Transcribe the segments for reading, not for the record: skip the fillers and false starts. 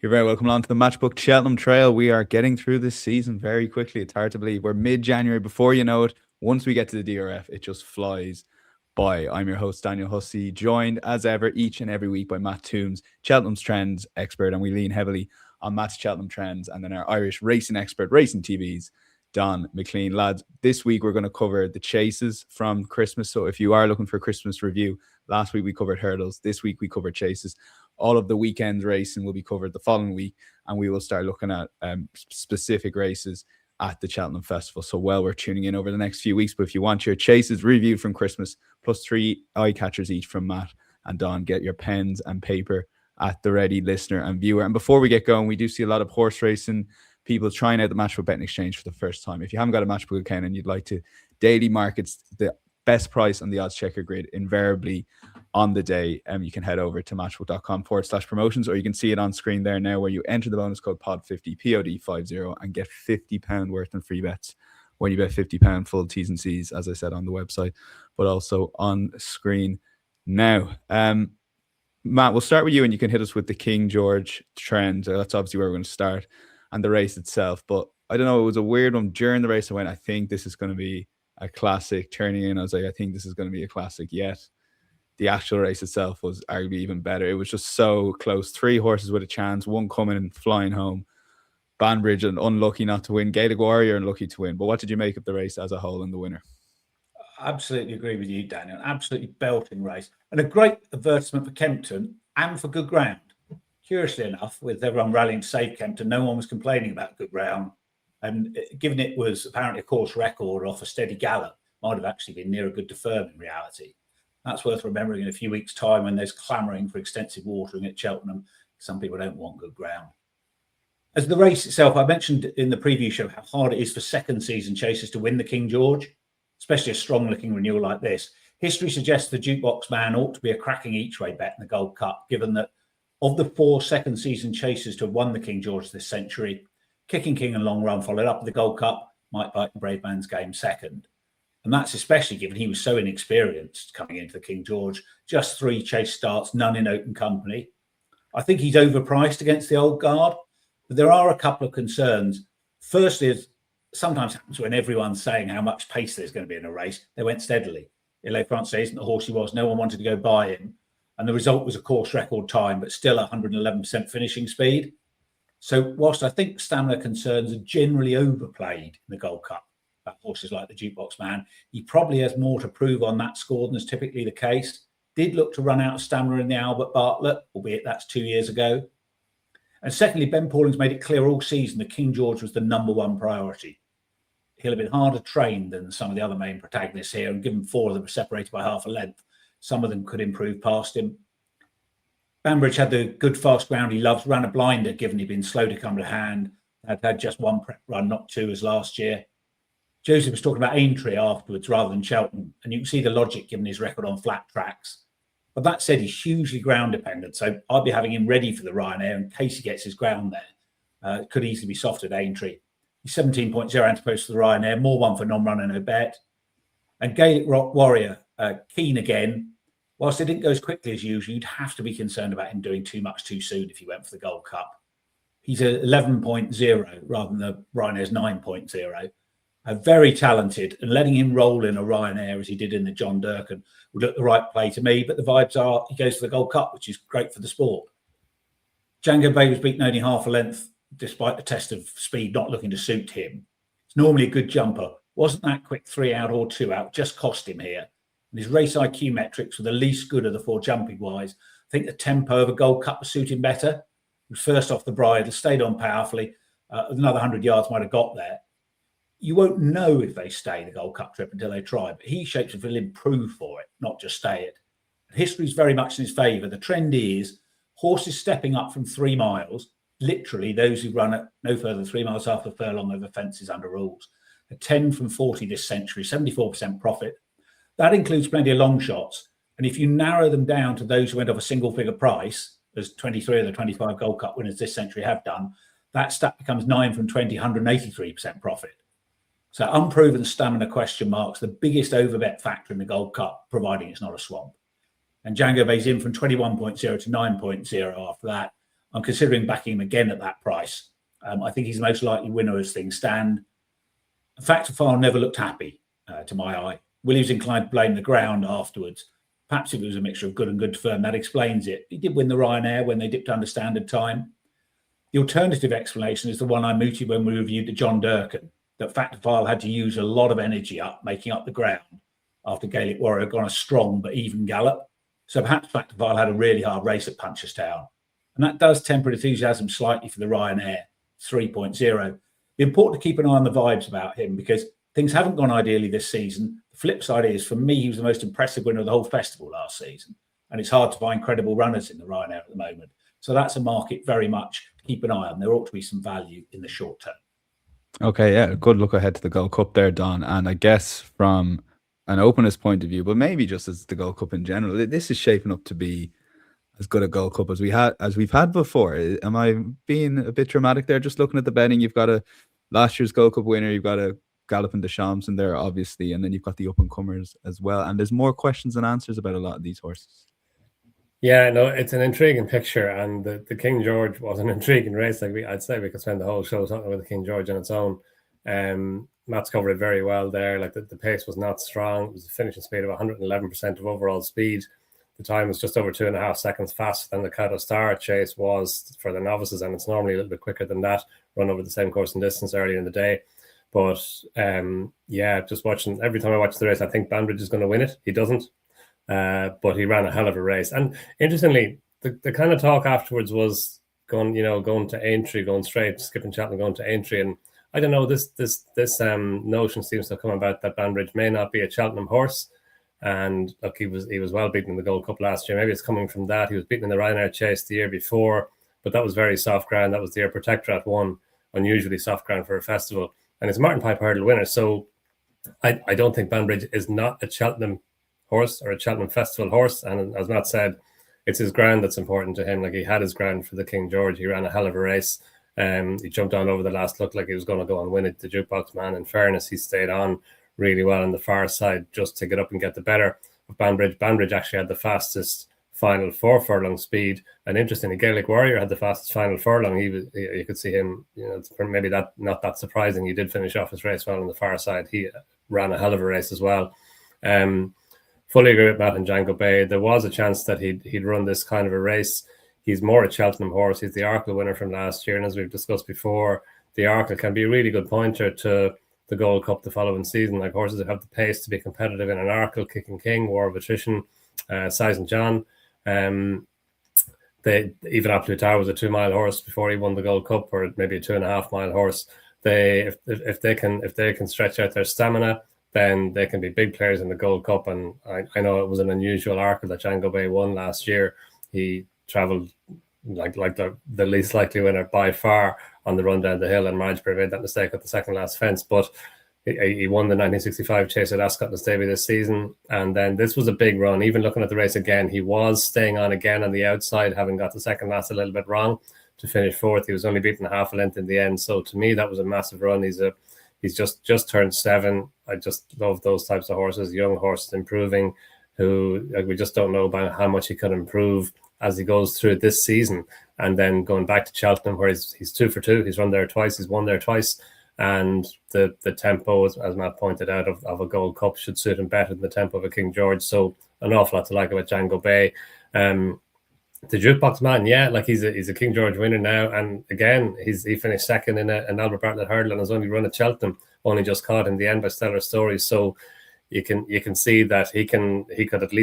You're very welcome along to the Matchbook Cheltenham Trail. We are getting through this season very quickly. It's hard to believe. We're mid-January. Before you know it, once we get to the DRF, it just flies by. I'm your host, Daniel Hussey, joined as ever each and every week by Matt Tombs, Cheltenham's trends expert, and we lean heavily on Matt's Cheltenham trends, and then our Irish racing expert, Racing TV's Donn McClean. Lads, this week we're going to cover the chases from Christmas. So if you are looking for a Christmas review, last week we covered hurdles. This week we covered chases. All of the weekend racing will be covered the following week, and we will start looking at specific races at the Cheltenham Festival. So we're tuning in over the next few weeks. But if you want your chases reviewed from Christmas, plus 3 eye catchers each from Matt and Don, get your pens and paper at the ready, listener and viewer. And before we get going, we do see a lot of horse racing people trying out the Matchbook Betting Exchange for the first time. If you haven't got a Matchbook account and you'd like to, daily markets, the best price on the odds checker grid invariably on the day. You can head over to matchbook.com/promotions, or you can see it on screen there now, where you enter the bonus code POD50, POD50, and get £50 worth in free bets when you bet £50. Full T's and C's, as I said, on the website, but also on screen now. Matt, we'll start with you, and you can hit us with the King George trend. That's obviously where we're going to start, and the race itself. But I don't know, it was a weird one. During the race, I went, I think this is going to be a classic. Turning in, I was like, I think this is going to be a classic. Yet the actual race itself was arguably even better. It was just so close. 3 horses with a chance, one coming and flying home. Banbridge and unlucky not to win. Gaelic Warrior unlucky to win. But what did you make of the race as a whole and the winner? Absolutely agree with you, Daniel. Absolutely belting race. And a great advertisement for Kempton and for good ground. Curiously enough, with everyone rallying to save Kempton, no one was complaining about good ground. And given it was apparently a course record off a steady gallop, might have actually been near a good to firm in reality. That's worth remembering in a few weeks' time when there's clamouring for extensive watering at Cheltenham. Some people don't want good ground. As the race itself, I mentioned in the preview show how hard it is for second season chasers to win the King George, especially a strong-looking renewal like this. History suggests the Jukebox Man ought to be a cracking each-way bet in the Gold Cup, given that of the 4 second season chasers to have won the King George this century, Kicking King and Long Run followed up with the Gold Cup, Mike Bite and Brave Man's Game second. And that's especially given he was so inexperienced coming into the King George. Just 3 chase starts, none in open company. I think he's overpriced against the old guard, but there are a couple of concerns. Firstly, as sometimes happens when everyone's saying how much pace there's going to be in a race, they went steadily. Ile Francais isn't the horse he was. No one wanted to go by him. And the result was a course record time, but still 111% finishing speed. So whilst I think stamina concerns are generally overplayed in the Gold Cup, about horses like the Jukebox Man, he probably has more to prove on that score than is typically the case. Did look to run out of stamina in the Albert Bartlett, albeit that's 2 years ago. And secondly, Ben Pauling's made it clear all season that King George was the #1 priority. He'll have been harder trained than some of the other main protagonists here, and given 4 of them were separated by half a length, some of them could improve past him. Banbridge had the good fast ground he loves, ran a blinder given he'd been slow to come to hand, had just 1 prep run, not 2 as last year. Joseph was talking about Aintree afterwards rather than Cheltenham, and you can see the logic given his record on flat tracks. But that said, he's hugely ground dependent, so I'd be having him ready for the Ryanair in case he gets his ground there. It could easily be soft at Aintree. He's 17.0 antipost for the Ryanair, more 1 for non-runner, no bet. And Gaelic Warrior, keen again. Whilst it didn't go as quickly as usual, you'd have to be concerned about him doing too much too soon if he went for the Gold Cup. He's at 11.0 rather than the Ryanair's 9.0. Very talented, and letting him roll in a Ryanair as he did in the John Durkan would look the right play to me, but the vibes are he goes for the Gold Cup, which is great for the sport. Django Bay was beaten only half a length despite the test of speed not looking to suit him. It's normally a good jumper. Wasn't that quick 3 out or 2 out, just cost him here. And his race IQ metrics were the least good of the 4 jumping wise. I think the tempo of a Gold Cup would suit him better. He was first off the bridle, stayed on powerfully. Another 100 yards might have got there. You won't know if they stay the Gold Cup trip until they try, but he shapes if he'll improve for it, not just stay it. History's very much in his favour. The trend is horses stepping up from 3 miles, literally those who run at no further than 3 miles half a furlong over fences under rules. A 10 from 40 this century, 74% profit. That includes plenty of long shots. And if you narrow them down to those who went off a single figure price, as 23 of the 25 Gold Cup winners this century have done, that stat becomes 9 from 20, 183% profit. So unproven stamina question marks, the biggest overbet factor in the Gold Cup, providing it's not a swamp. And Django Bay's in from 21.0 to 9.0 after that. I'm considering backing him again at that price. I think he's the most likely winner as things stand. Factor File never looked happy to my eye. Willie was inclined to blame the ground afterwards. Perhaps if it was a mixture of good and good firm, that explains it. He did win the Ryanair when they dipped under standard time. The alternative explanation is the one I mooted when we reviewed the John Durkan, that Factor File had to use a lot of energy up, making up the ground after Gaelic Warrior had gone a strong but even gallop. So perhaps Factor File had a really hard race at Punchestown. And that does temper enthusiasm slightly for the Ryanair 3.0. It's important to keep an eye on the vibes about him because things haven't gone ideally this season. The flip side is, for me, he was the most impressive winner of the whole festival last season. And it's hard to find credible runners in the Ryanair at the moment. So that's a market very much to keep an eye on. There ought to be some value in the short term. Okay, yeah, good look ahead to the Gold Cup there, Don. And I guess from an opener's point of view, but maybe just as the Gold Cup in general, this is shaping up to be as good a Gold Cup as we've had before. Am I being a bit dramatic there? Just looking at the betting, you've got a last year's Gold Cup winner, you've got a Galloping Deschamps in there, obviously, and then you've got the up and comers as well. And there's more questions than answers about a lot of these horses. Yeah, no, it's an intriguing picture, and the King George was an intriguing race. I'd say we could spend the whole show talking about the King George on its own. Matt's covered it very well there. Like the pace was not strong. It was a finishing speed of 111% of overall speed. The time was just over 2.5 seconds faster than the Cato Star chase was for the novices, and it's normally a little bit quicker than that, run over the same course and distance earlier in the day. But yeah, just watching, every time I watch the race, I think Banbridge is going to win it. He doesn't. But he ran a hell of a race. And interestingly, the kind of talk afterwards was going to Aintree, going straight, skipping Cheltenham, going to Aintree. And I don't know, this notion seems to come about that Banbridge may not be a Cheltenham horse. And look, he was well beaten in the Gold Cup last year. Maybe it's coming from that. He was beaten in the Ryanair chase the year before, but that was very soft ground. That was the year Protectorate won, unusually soft ground for a festival. And it's Martin Pipe Hurdle winner. So I don't think Banbridge is not a Cheltenham horse or a Cheltenham Festival horse. And as Matt said, it's his ground that's important to him. Like, he had his ground for the King George. He ran a hell of a race. He jumped on over the last, looked like he was going to go and win it. The Jukebox Man, in fairness, he stayed on really well on the far side just to get up and get the better of Banbridge. Banbridge actually had the fastest final 4 furlong speed. And interestingly, Gaelic Warrior had the fastest final furlong. You could see him, maybe that not that surprising. He did finish off his race well on the far side. He ran a hell of a race as well. Fully agree with Matt and Django Bay. There was a chance that he'd run this kind of a race. He's more a Cheltenham horse. He's the Arkle winner from last year. And as we've discussed before, the Arkle can be a really good pointer to the Gold Cup the following season. Like, horses that have the pace to be competitive in an Arkle, Kicking King, War of Attrition, Size and John. Even Absolute Tower was a 2-mile horse before he won the Gold Cup, or maybe a 2.5-mile horse. If they can stretch out their stamina, then they can be big players in the Gold Cup. And I know it was an unusual Arkle that Django Bay won last year. He travelled like the least likely winner by far on the run down the hill, and Margebury made that mistake at the second last fence. But he won the 1965 chase at Ascot and Stavie this season. And then this was a big run. Even looking at the race again, he was staying on again on the outside, having got the second last a little bit wrong to finish 4th. He was only beaten half a length in the end. So to me, that was a massive run. He's just turned 7. I just love those types of horses, young horses improving, who we just don't know about how much he could improve as he goes through this season. And then going back to Cheltenham, where he's 2 for 2. He's run there twice. He's won there twice. And the tempo, as Matt pointed out, of a Gold Cup should suit him better than the tempo of a King George. So an awful lot to like about Django Bay. The Jukebox Man, yeah, like he's a King George winner now, and again he finished second in an Albert Bartlett hurdle and has only run at Cheltenham, only just caught in the end by Stellar Stories. So you can see that he could at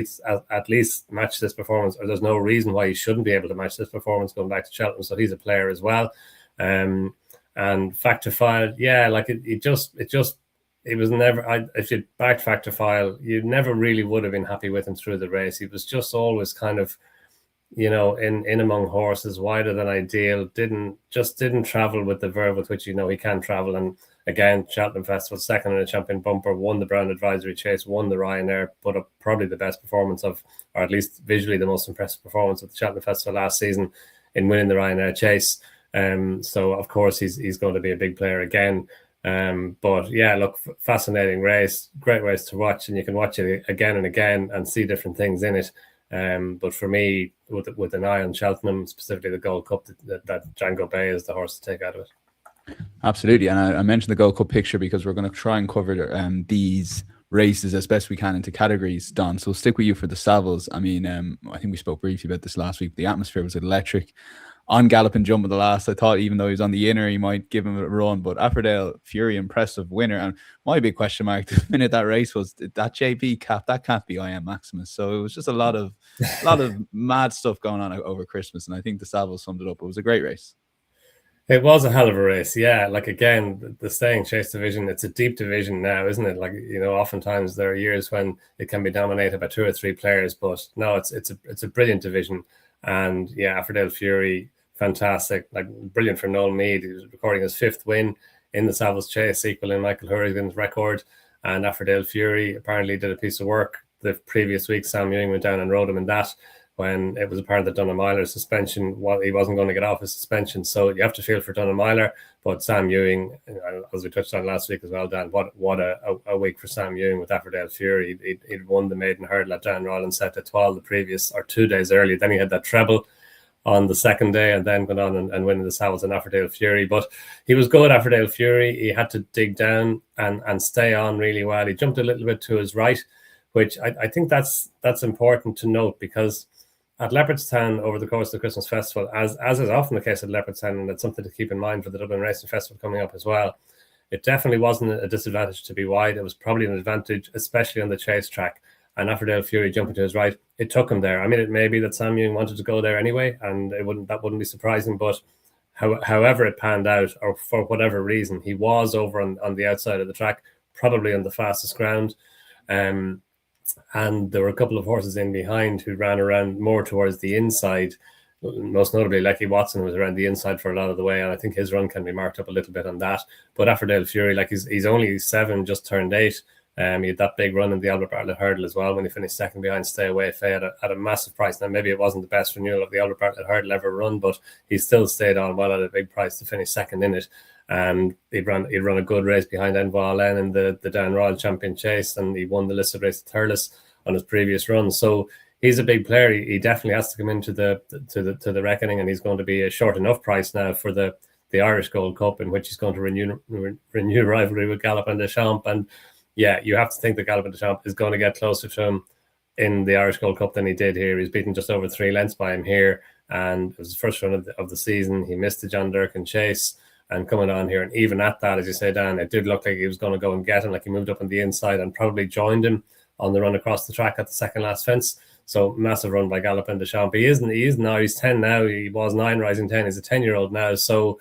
least match this performance, or there's no reason why he shouldn't be able to match this performance going back to Cheltenham. So he's a player as well. And Factor File, yeah, like it was never. If you backed Factor File, you never really would have been happy with him through the race. He was just always kind of, in among horses, wider than ideal. Didn't travel with the verve with which he can travel. And again, Cheltenham Festival, second in a champion bumper, won the Brown Advisory Chase, won the Ryanair, put up probably the best performance of, or at least visually the most impressive performance of the Cheltenham Festival last season in winning the Ryanair Chase. So of course he's going to be a big player again. But yeah, look, fascinating race, great race to watch, and you can watch it again and again and see different things in it. But for me, with an eye on Cheltenham, specifically the Gold Cup, that Django Bay is the horse to take out of it. Absolutely. And I mentioned the Gold Cup picture because we're going to try and cover these races as best we can into categories, Don. So we'll stick with you for the Savills. I mean, I think we spoke briefly about this last week. The atmosphere was electric. On Gallop and Jump of the last, I thought even though he was on the inner, he might give him a run. But Affordale Fury, impressive winner. And my big question mark the minute that race was that JB cap. That can't be I Am Maximus. So it was just a lot of mad stuff going on over Christmas. And I think the Savills summed it up. It was a great race. It was a hell of a race, yeah. Like, again, the Staying Chase division, it's a deep division now, isn't it? Like, you know, oftentimes there are years when it can be dominated by 2 or 3 players, but no, it's a brilliant division. And yeah, Affordale Fury, fantastic, like brilliant for Noel Meade. He was recording his 5th win in the Savills Chase, equaling Michael Hurrigan's record. And Affordale Fury apparently did a piece of work the previous week. Sam Ewing went down and rode him in that, when it was apparent that Dunham-Myler's suspension, he wasn't going to get off his suspension. So you have to feel for Dunham-Myler. But Sam Ewing, as we touched on last week as well, Dan, what a week for Sam Ewing with Affordale Fury. He'd won the maiden hurdle at Dan Rollins set at 12 the previous, or 2 days earlier. Then he had that treble on the second day and then went on and winning the Savills and Affordale Fury. But he was good, Affordale Fury. He had to dig down and stay on really well. He jumped a little bit to his right, which I think that's important to note, because at Leopardstown over the course of the Christmas Festival, as is often the case at Leopardstown, and it's something to keep in mind for the Dublin Racing Festival coming up as well, it definitely wasn't a disadvantage to be wide. It was probably an advantage, especially on the chase track. And Affordale Fury jumping to his right, it took him there. I mean, it may be that Sam Ewing wanted to go there anyway, and that wouldn't be surprising. But however it panned out, or for whatever reason, he was over on the outside of the track, probably on the fastest ground. And there were a couple of horses in behind who ran around more towards the inside. Most notably, Lecky Watson was around the inside for a lot of the way, and I think his run can be marked up a little bit on that. But Affordale Fury, like he's only 7, just turned 8. He had that big run in the Albert Bartlett Hurdle as well when he finished second behind Stay Away Faye at a massive price. Now, maybe it wasn't the best renewal of the Albert Bartlett Hurdle ever run, but he still stayed on well at a big price to finish second in it. And he'd run a good race behind Envoi Allen in the Dan Royal Champion Chase, and he won the listed race at Thurles on his previous run. So he's a big player. He definitely has to come into the reckoning, and he's going to be a short enough price now for the Irish Gold Cup, in which he's going to renew rivalry with Gallop and Deschamps. And yeah, you have to think that Gallop and Deschamps is going to get closer to him in the Irish Gold Cup than he did here. He's beaten just over 3 lengths by him here, and it was his first run of the season. He missed the John Durkin Chase, and coming on here, and even at that, as you say, Dan, it did look like he was going to go and get him. Like, he moved up on the inside and probably joined him on the run across the track at the second last fence. So massive run by Gallop and Deschamps. He is now, he's 10 now. He was 9 rising 10. He's a 10-year-old now. So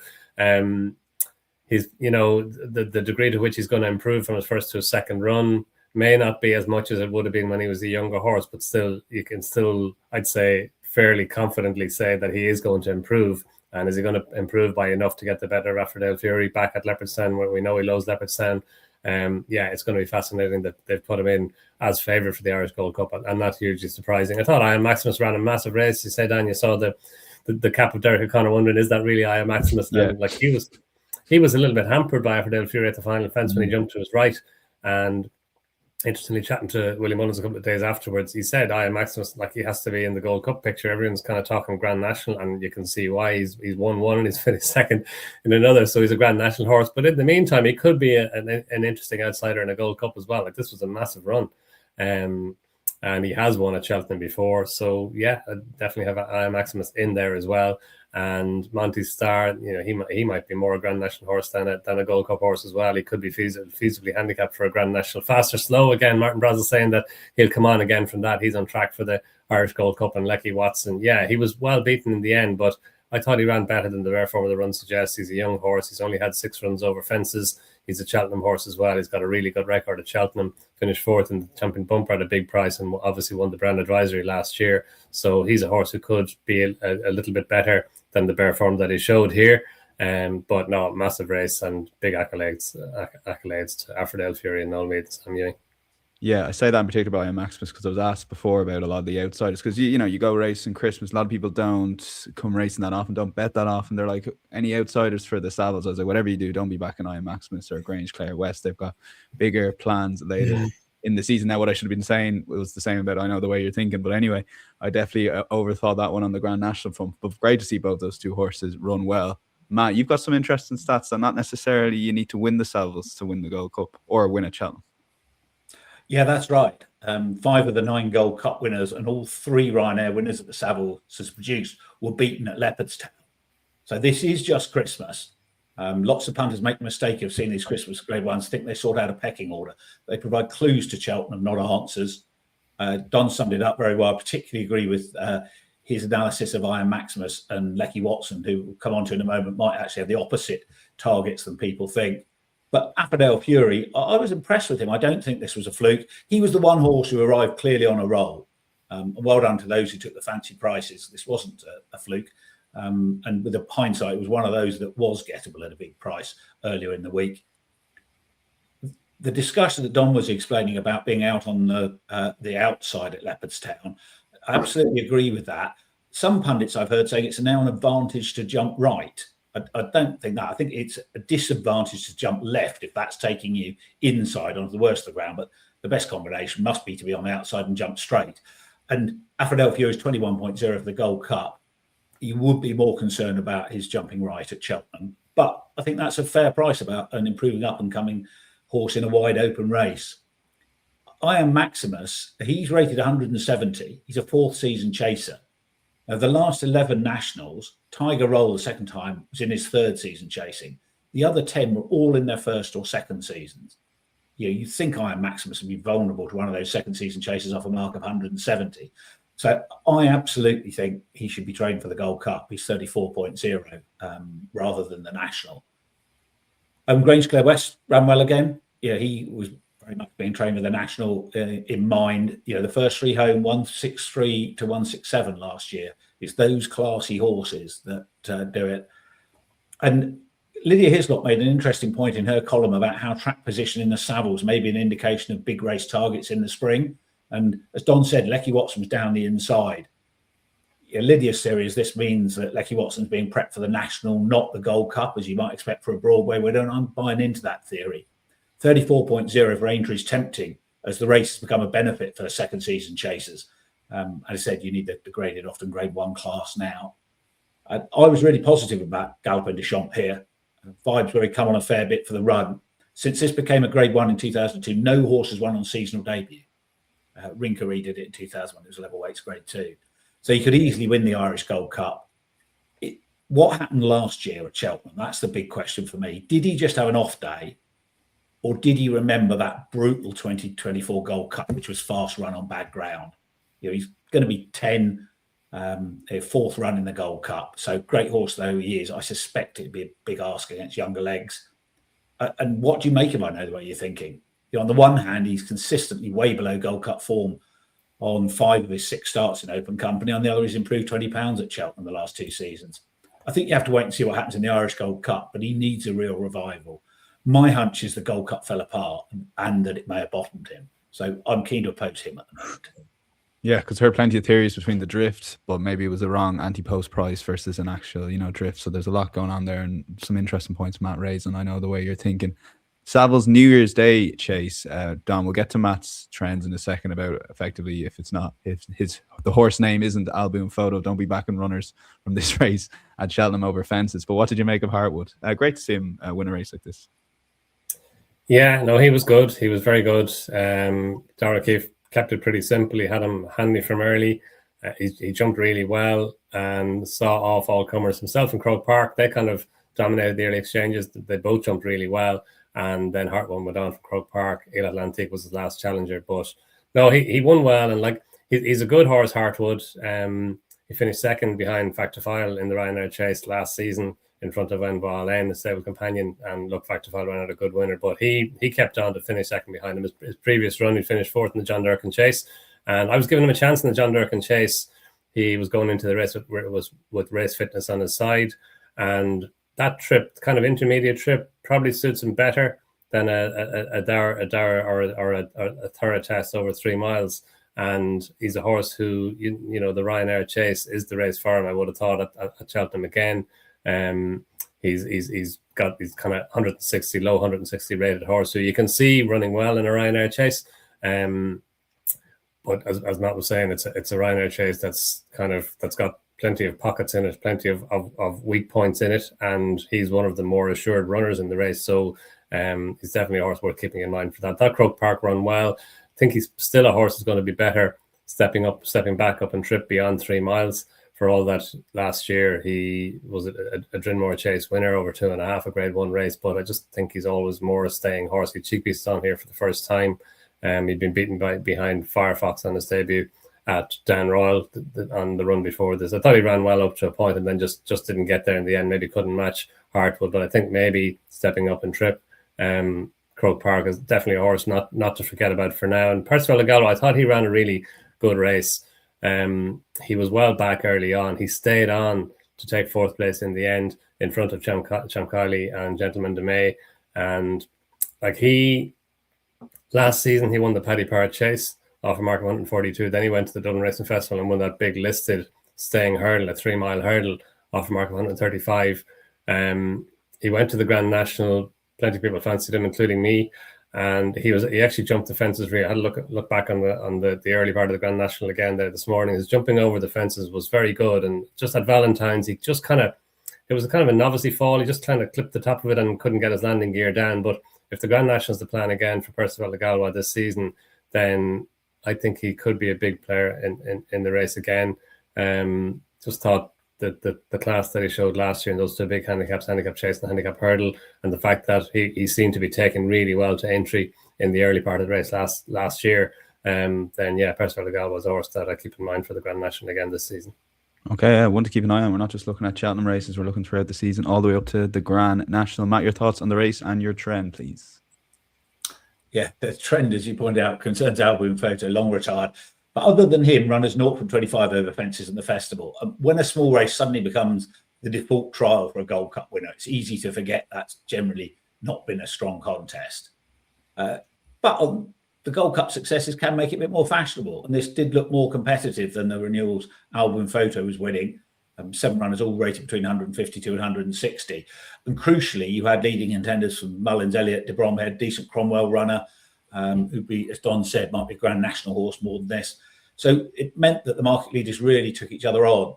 he's, you know, the degree to which he's going to improve from his first to his second run may not be as much as it would have been when he was a younger horse, but still, you can still, I'd say, fairly confidently say that he is going to improve. And is he going to improve by enough to get the better of Affordale Fury back at Leopardstown, where we know he loves Leopardstown? Yeah, it's going to be fascinating that they've put him in as favourite for the Irish Gold Cup, and not hugely surprising. I thought I Am Maximus ran a massive race. You say, Dan, you saw the cap of Derek O'Connor, wondering, is that really I Am Maximus? Yeah. Like, he was a little bit hampered by Affordale Fury at the final fence when he jumped to his right. And interestingly, chatting to Willie Mullins a couple of days afterwards, he said I Am Maximus, like, he has to be in the Gold Cup picture. Everyone's kind of talking Grand National, and you can see why. He's won one and he's finished second in another, so he's a Grand National horse. But in the meantime, he could be an interesting outsider in a Gold Cup as well. Like, this was a massive run, and he has won at Cheltenham before. So yeah, I definitely have I Am Maximus in there as well. And Monty Star, you know, he might be more a Grand National horse than a Gold Cup horse as well. He could be feasibly handicapped for a Grand National. Fast or slow, again, Martin Brazel saying that he'll come on again from that. He's on track for the Irish Gold Cup. And Lecky Watson, yeah, he was well beaten in the end, but I thought he ran better than the rare form of the run suggests. He's a young horse. He's only had 6 runs over fences. He's a Cheltenham horse as well. He's got a really good record at Cheltenham. Finished 4th in the Champion Bumper at a big price, and obviously won the Brand Advisory last year. So he's a horse who could be a little bit better than the bare form that he showed here. But no, massive race and big accolades to Affordale Fury and Noel Meade and Sam Ewing. Yeah, I say that in particular by Maximus because I was asked before about a lot of the outsiders, because you know, you go racing Christmas, a lot of people don't come racing that often, don't bet that often. They're like, any outsiders for the Savills? I was like, whatever you do, don't be backing I Am Maximus or Grange Clare West. They've got bigger plans later in the season. Now, what I should have been saying was the same about I Know the Way You're Thinking. But anyway, I definitely overthought that one on the Grand National front. But great to see both those two horses run well. Matt, you've got some interesting stats that not necessarily you need to win the Savills to win the Gold Cup or win at Cheltenham. Yeah, that's right. 5 of the 9 Gold Cup winners and all 3 Ryanair winners that the Savills has produced were beaten at Leopardstown. So this is just Christmas. Lots of punters make the mistake of seeing these Christmas Grade 1s, think they sort out a pecking order. They provide clues to Cheltenham, not answers. Don summed it up very well. I particularly agree with his analysis of Iron Maximus and Lecky Watson, who we'll come on to in a moment, might actually have the opposite targets than people think. But Affordale Fury, I was impressed with him. I don't think this was a fluke. He was the one horse who arrived clearly on a roll. And well done to those who took the fancy prices. This wasn't a fluke. And with the hindsight, it was one of those that was gettable at a big price earlier in the week. The discussion that Don was explaining about being out on the outside at Leopardstown, I absolutely agree with that. Some pundits I've heard saying it's now an advantage to jump right. I don't think that. I think it's a disadvantage to jump left if that's taking you inside onto the worst of the ground. But the best combination must be to be on the outside and jump straight. And Affordale Fury is 21.0 for the Gold Cup. You would be more concerned about his jumping right at Cheltenham. But I think that's a fair price about an improving up and coming horse in a wide open race. I Am Maximus, he's rated 170. He's a 4th season chaser. Now, the last 11 nationals, Tiger Roll the second time was in his 3rd season chasing. The other 10 were all in their 1st or 2nd seasons. You think I Am Maximus would be vulnerable to one of those 2nd season chasers off a mark of 170. So I absolutely think he should be trained for the Gold Cup. He's 34.0 rather than the national. Grange Clare West ran well again. He was very much being trained with the national in mind. The first 3 home, 163 to 167 last year. It's those classy horses that do it. And Lydia Hislop made an interesting point in her column about how track position in the Savills may be an indication of big race targets in the spring. And as Don said, Lecky Watson was down the inside. Lydia's theory is this means that Lecky Watson's being prepped for the national, not the Gold Cup, as you might expect for a Broadway. I'm buying into that theory. 34.0 for Aintree is tempting as the race has become a benefit for the 2nd season chasers. As I said, you need the graded, often Grade 1 class now. I was really positive about Galopin de Champs here. Vibes where he come on a fair bit for the run. Since this became a Grade 1 in 2002, no horse has won on seasonal debut. Rinkery did it in 2001. It was level weights Grade 2. So he could easily win the Irish Gold Cup. What happened last year at Cheltenham? That's the big question for me. Did he just have an off day? Or did he remember that brutal 2024 Gold Cup, which was fast run on bad ground? He's going to be 10, 4th run in the Gold Cup. So great horse though he is, I suspect it'd be a big ask against younger legs. And what do you make of I Know the Way You're Thinking? On the one hand, he's consistently way below Gold Cup form on 5 of his 6 starts in open company. On the other, he's improved 20 pounds at Cheltenham the last 2 seasons. I think you have to wait and see what happens in the Irish Gold Cup, but he needs a real revival. My hunch is the Gold Cup fell apart and that it may have bottomed him. So I'm keen to oppose him at the moment. Yeah, because heard plenty of theories between the drift, but maybe it was a wrong anti-post price versus an actual, drift. So there's a lot going on there and some interesting points Matt raised, and I know the way you're thinking. Savills New Year's Day chase. Don, we'll get to Matt's trends in a second about effectively if the horse name isn't Alboon Photo, don't be backing runners from this race at Cheltenham over fences. But what did you make of Hartwood? Great to see him win a race like this. Yeah, no, he was good. He was very good. Dara Keefe kept it pretty simple. He had him handy from early. He jumped really well and saw off all comers. Himself and Croke Park, they kind of dominated the early exchanges. They both jumped really well. And then Hartwood went on from Croke Park. Il Atlantique was his last challenger. But no, he won well. And he's a good horse, Hartwood. He finished 2nd behind Factor File in the Ryanair chase last season in front of Envoi Lane, the stable companion. And look, Factor File ran out a good winner. But he kept on to finish 2nd behind him. His previous run, he finished 4th in the John Durkan chase. And I was giving him a chance in the John Durkan chase. He was going into the race with race fitness on his side. And that trip, kind of intermediate trip, probably suits him better than a Dara or a thorough test over 3 miles. And he's a horse who, the Ryanair chase is the race for him. I would have thought at Cheltenham again. He's got these kind of 160 rated horse who you can see running well in a Ryanair chase. But as Matt was saying, it's a Ryanair chase that's got plenty of pockets in it, plenty of weak points in it, and he's one of the more assured runners in the race. So he's definitely a horse worth keeping in mind for that. That Croke Park run well. I think he's still a horse that's going to be better stepping back up and trip beyond 3 miles. For all that, last year he was a Drinmore Chase winner over 2.5, a Grade 1 race, but I just think he's always more a staying horse. He cheek-beasted on here for the first time. He'd been beaten behind Firefox on his debut at Dan Royal on the run before this. I thought he ran well up to a point and then just didn't get there in the end. Maybe couldn't match Hartwood, but I think maybe stepping up and trip. Croke Park is definitely a horse not to forget about for now. And Percival Galway, I thought he ran a really good race. He was well back early on. He stayed on to take 4th place in the end in front of Chamkali and Gentleman de May. And last season he won the Paddy Parrott Chase off a mark of 142. Then he went to the Dublin Racing Festival and won that big listed staying hurdle, a 3-mile hurdle off a mark of 135. He went to the Grand National. Plenty of people fancied him, including me. And he actually jumped the fences. I had a look back on the early part of the Grand National again there this morning. His jumping over the fences was very good. And just at Valentine's, it was a kind of a novice fall. He just kind of clipped the top of it and couldn't get his landing gear down. But if the Grand National is the plan again for Percival de Galway this season, then I think he could be a big player in the race again. Just thought that the class that he showed last year in those 2 big handicaps, handicap chase and handicap hurdle, and the fact that he seemed to be taken really well to entry in the early part of the race last year, then yeah, Percival de Galway was a horse that I keep in mind for the Grand National again this season. Okay, one to keep an eye on. We're not just looking at Cheltenham races, we're looking throughout the season all the way up to the Grand National. Matt, your thoughts on the race and your trend, please. Yeah, the trend, as you pointed out, concerns Album Photo, long retired. But other than him, runners 0 from 25 over fences in the festival. When a small race suddenly becomes the default trial for a Gold Cup winner, it's easy to forget that's generally not been a strong contest. But the Gold Cup successes can make it a bit more fashionable. And this did look more competitive than the renewals Album Photo was winning. 7 runners all rated between 150 to 160. And crucially, you had leading contenders from Mullins, Elliott, de Bromhead, decent Cromwell runner, who'd be, as Don said, might be a Grand National horse more than this. So it meant that the market leaders really took each other on.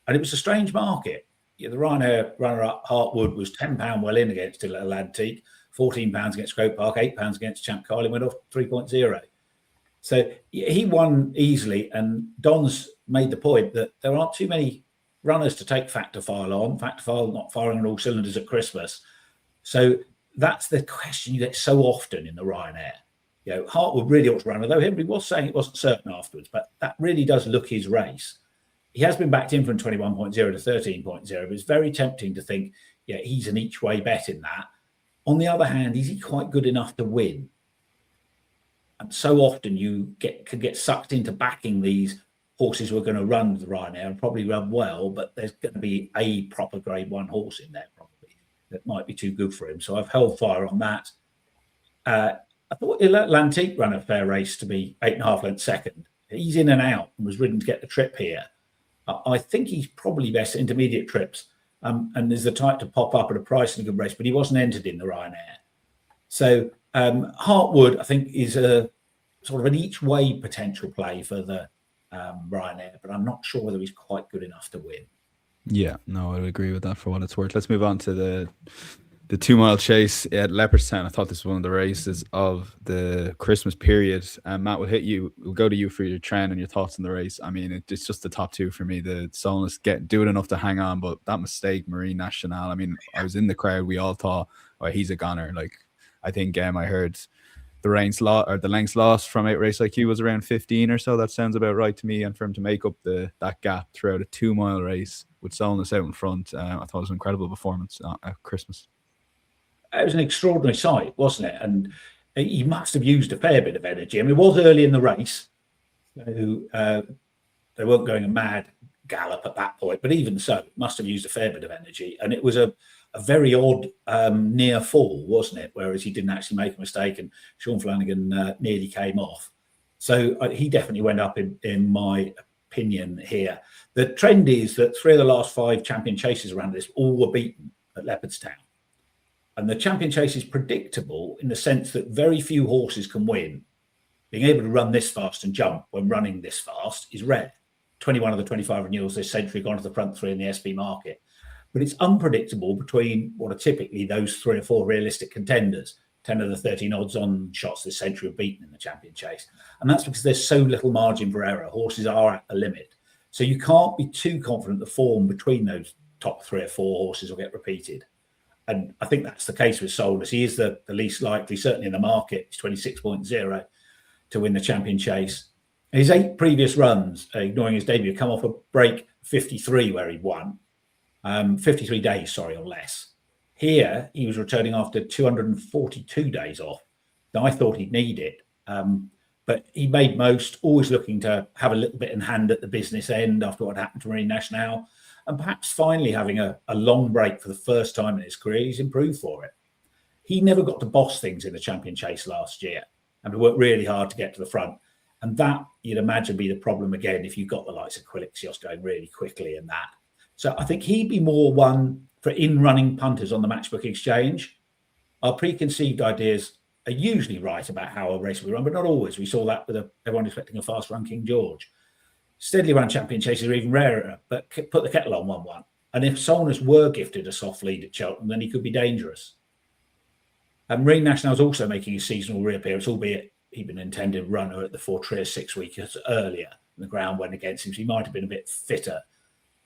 And it was a strange market. The Ryanair runner-up Hartwood was £10 well in against Atlantique, £14 against Croke Park, £8 against Champ Carlin, went off 3.0. So he won easily. And Don's made the point that there aren't too many runners to take Factor File on. Factor File not firing on all cylinders at Christmas. So that's the question you get so often in the Ryanair. Hartwood really ought to run, although Henry was saying it wasn't certain afterwards, but that really does look his race. He has been backed in from 21.0 to 13.0, but it's very tempting to think, he's an each way bet in that. On the other hand, is he quite good enough to win? And so often you can get sucked into backing these horses who are going to run the Ryanair and probably run well, but there's going to be a proper Grade 1 horse in there probably that might be too good for him. So I've held fire on that. I thought Atlantique ran a fair race to be 8.5 lengths second. He's in and out and was ridden to get the trip here. I think he's probably best at intermediate trips and is the type to pop up at a price in a good race, but he wasn't entered in the Ryanair. So Hartwood, I think, is a sort of an each way potential play for the Ryanair, but I'm not sure whether he's quite good enough to win. Yeah, no, I would agree with that for what it's worth. Let's move on to the 2-mile chase at Leopardstown. I thought this was one of the races of the Christmas period. Matt, we'll go to you for your trend and your thoughts on the race. I mean, it's just the top 2 for me. The Solness do it enough to hang on, but that mistake, Marine Nationale, I mean, I was in the crowd. We all thought, he's a goner. Like, I think I heard the lengths lost from Outrace IQ was around 15 or so. That sounds about right to me. And for him to make up that gap throughout a 2-mile race with Solness out in front, I thought it was an incredible performance at Christmas. It was an extraordinary sight, wasn't it? And he must have used a fair bit of energy. I mean, it was early in the race. So, they weren't going a mad gallop at that point, but even so, must have used a fair bit of energy. And it was a very odd near fall, wasn't it? Whereas he didn't actually make a mistake and Sean Flanagan nearly came off. So he definitely went up in my opinion here. The trend is that 3 of the last 5 champion chases around this all were beaten at Leopardstown. And the champion chase is predictable in the sense that very few horses can win being able to run this fast and jump when running this fast is rare. 21 of the 25 renewals this century gone to the front three in the SP market. But it's unpredictable between what are typically those 3 or 4 realistic contenders. 10 of the 13 odds on shots this century have beaten in the champion chase. And that's because there's so little margin for error. Horses are at the limit. So you can't be too confident the form between those top 3 or 4 horses will get repeated. And I think that's the case with Solness. He is the least likely, certainly in the market. He's 26.0 to win the champion chase. His 8 previous runs, ignoring his debut, come off a break 53 where he won. 53 days, or less. Here, he was returning after 242 days off. Now, I thought he'd need it, but he made most, always looking to have a little bit in hand at the business end after what happened to Marine Nationale, and perhaps finally having a long break for the first time in his career. He's improved for it. He never got to boss things in the champion chase last year, and we worked really hard to get to the front. And that, you'd imagine, be the problem again if you've got the likes of Quilixios going really quickly in that. So I think he'd be more one for in-running punters on the Matchbook Exchange. Our preconceived ideas are usually right about how a race will be run, but not always. We saw that with everyone expecting a fast run King George. Steadily run champion chases are even rarer, but put the kettle on 1-1. And if Solness were gifted a soft lead at Cheltenham, then he could be dangerous. And Marine Nationale is also making a seasonal reappearance, albeit he'd been an intended runner at the Fortrea 6 weeks earlier. And the ground went against him, so he might have been a bit fitter.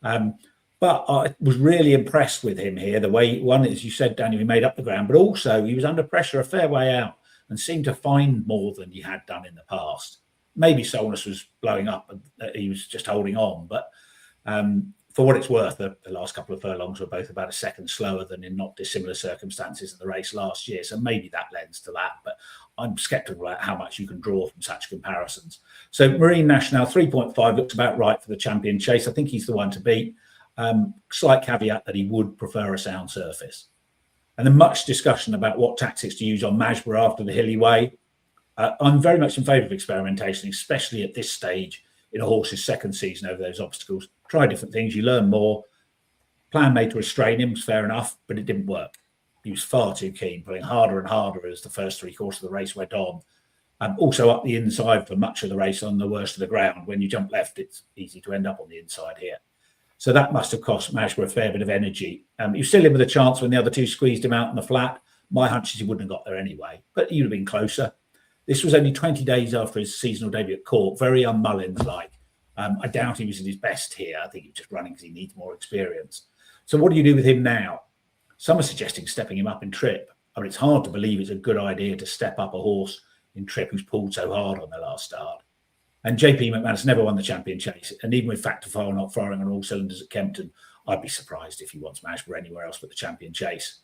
But I was really impressed with him here. The way, one, as you said, Daniel, he made up the ground, but also he was under pressure a fair way out and seemed to find more than he had done in the past. Maybe Solness was blowing up and he was just holding on. But for what it's worth, the last couple of furlongs were both about a second slower than in not dissimilar circumstances in the race last year. So maybe that lends to that. But I'm sceptical about how much you can draw from such comparisons. So Marine Nationale 3.5 looks about right for the champion chase. I think he's the one to beat. Slight caveat that he would prefer a sound surface. And then much discussion about what tactics to use on Majborough after the hilly way. I'm very much in favour of experimentation, especially at this stage in a horse's second season over those obstacles. Try different things, you learn more. Plan made to restrain him was fair enough, but it didn't work. He was far too keen, pulling harder and harder as the first 3 quarters of the race went on. Also up the inside for much of the race on the worst of the ground. When you jump left, it's easy to end up on the inside here. So that must have cost Majborough a fair bit of energy. He was still in with a chance when the other 2 squeezed him out on the flat. My hunch is he wouldn't have got there anyway, but he would have been closer. This was only 20 days after his seasonal debut at Cork, very un-Mullins-like. I doubt he was at his best here. I think he was just running because he needs more experience. So what do you do with him now? Some are suggesting stepping him up in trip. I mean, it's hard to believe it's a good idea to step up a horse in trip who's pulled so hard on their last start. And JP McManus never won the champion chase. And even with Factor File not firing on all cylinders at Kempton, I'd be surprised if he wants Majborough anywhere else but the champion chase.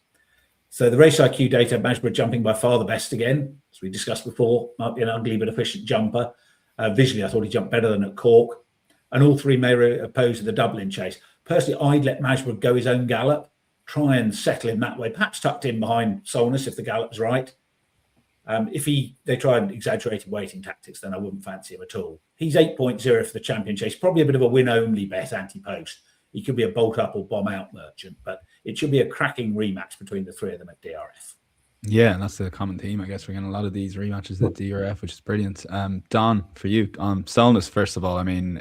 So the race IQ data, Majborough jumping by far the best again. As we discussed before, might be an ugly but efficient jumper. Visually, I thought he jumped better than at Cork. And all 3 may oppose the Dublin chase. Personally, I'd let Majborough go his own gallop, try and settle him that way, perhaps tucked in behind Solness if the gallop's right. If they tried exaggerated waiting tactics, then I wouldn't fancy him at all. He's 8.0 for the champion chase, probably a bit of a win-only bet anti-post. He could be a bolt-up or bomb-out merchant, but it should be a cracking rematch between the 3 of them at DRF. Yeah, and that's the common theme. I guess we're getting a lot of these rematches at DRF, which is brilliant. Don, for you, Solness, first of all, I mean,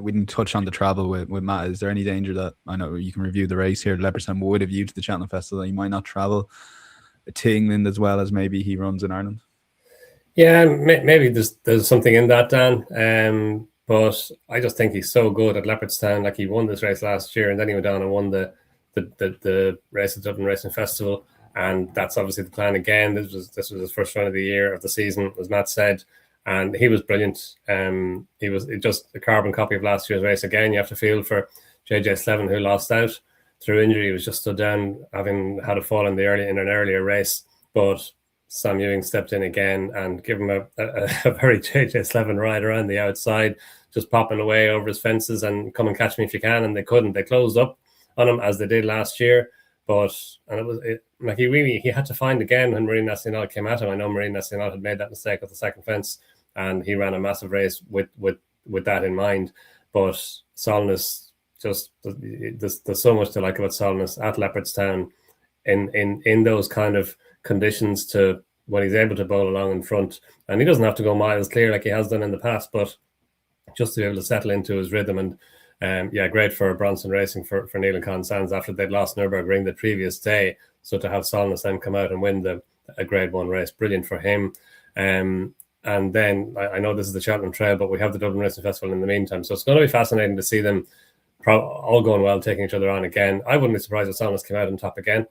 we didn't touch on the travel with Matt. Is there any danger that, I know you can review the race here, Leopardstown would have you to the Cheltenham Festival, that he might not travel to England as well as maybe he runs in Ireland? Yeah, maybe there's something in that, Dan. But I just think he's so good at Leopardstown. Like, he won this race last year, and then he went down and won the race at Dublin Racing Festival. And that's obviously the plan again. This was his first run of the year, of the season, as Matt said, and he was brilliant. He was just a carbon copy of last year's race again. You have to feel for JJ Slevin, who lost out through injury. He was just stood down, having had a fall in an earlier race, but Sam Ewing stepped in again and gave him a very JJ Slevin ride around the outside, just popping away over his fences and come and catch me if you can. And they couldn't. They closed up on him as they did last year. He had to find again when Marine Nationale came at him. I know Marine Nationale had made that mistake at the second fence, and he ran a massive race with that in mind. But Solness, just there's so much to like about Solness at Leopardstown in those kind of conditions to when he's able to bowl along in front, and he doesn't have to go miles clear like he has done in the past, but just to be able to settle into his rhythm. And great for Bronson Racing for Neil and Con Sands after they'd lost Nürburgring the previous day. So to have Solness then come out and win a Grade 1 race, brilliant for him. And then I know this is the Cheltenham Trail, but we have the Dublin Racing Festival in the meantime. So it's going to be fascinating to see them all going well, taking each other on again. I wouldn't be surprised if Solness came out on top again.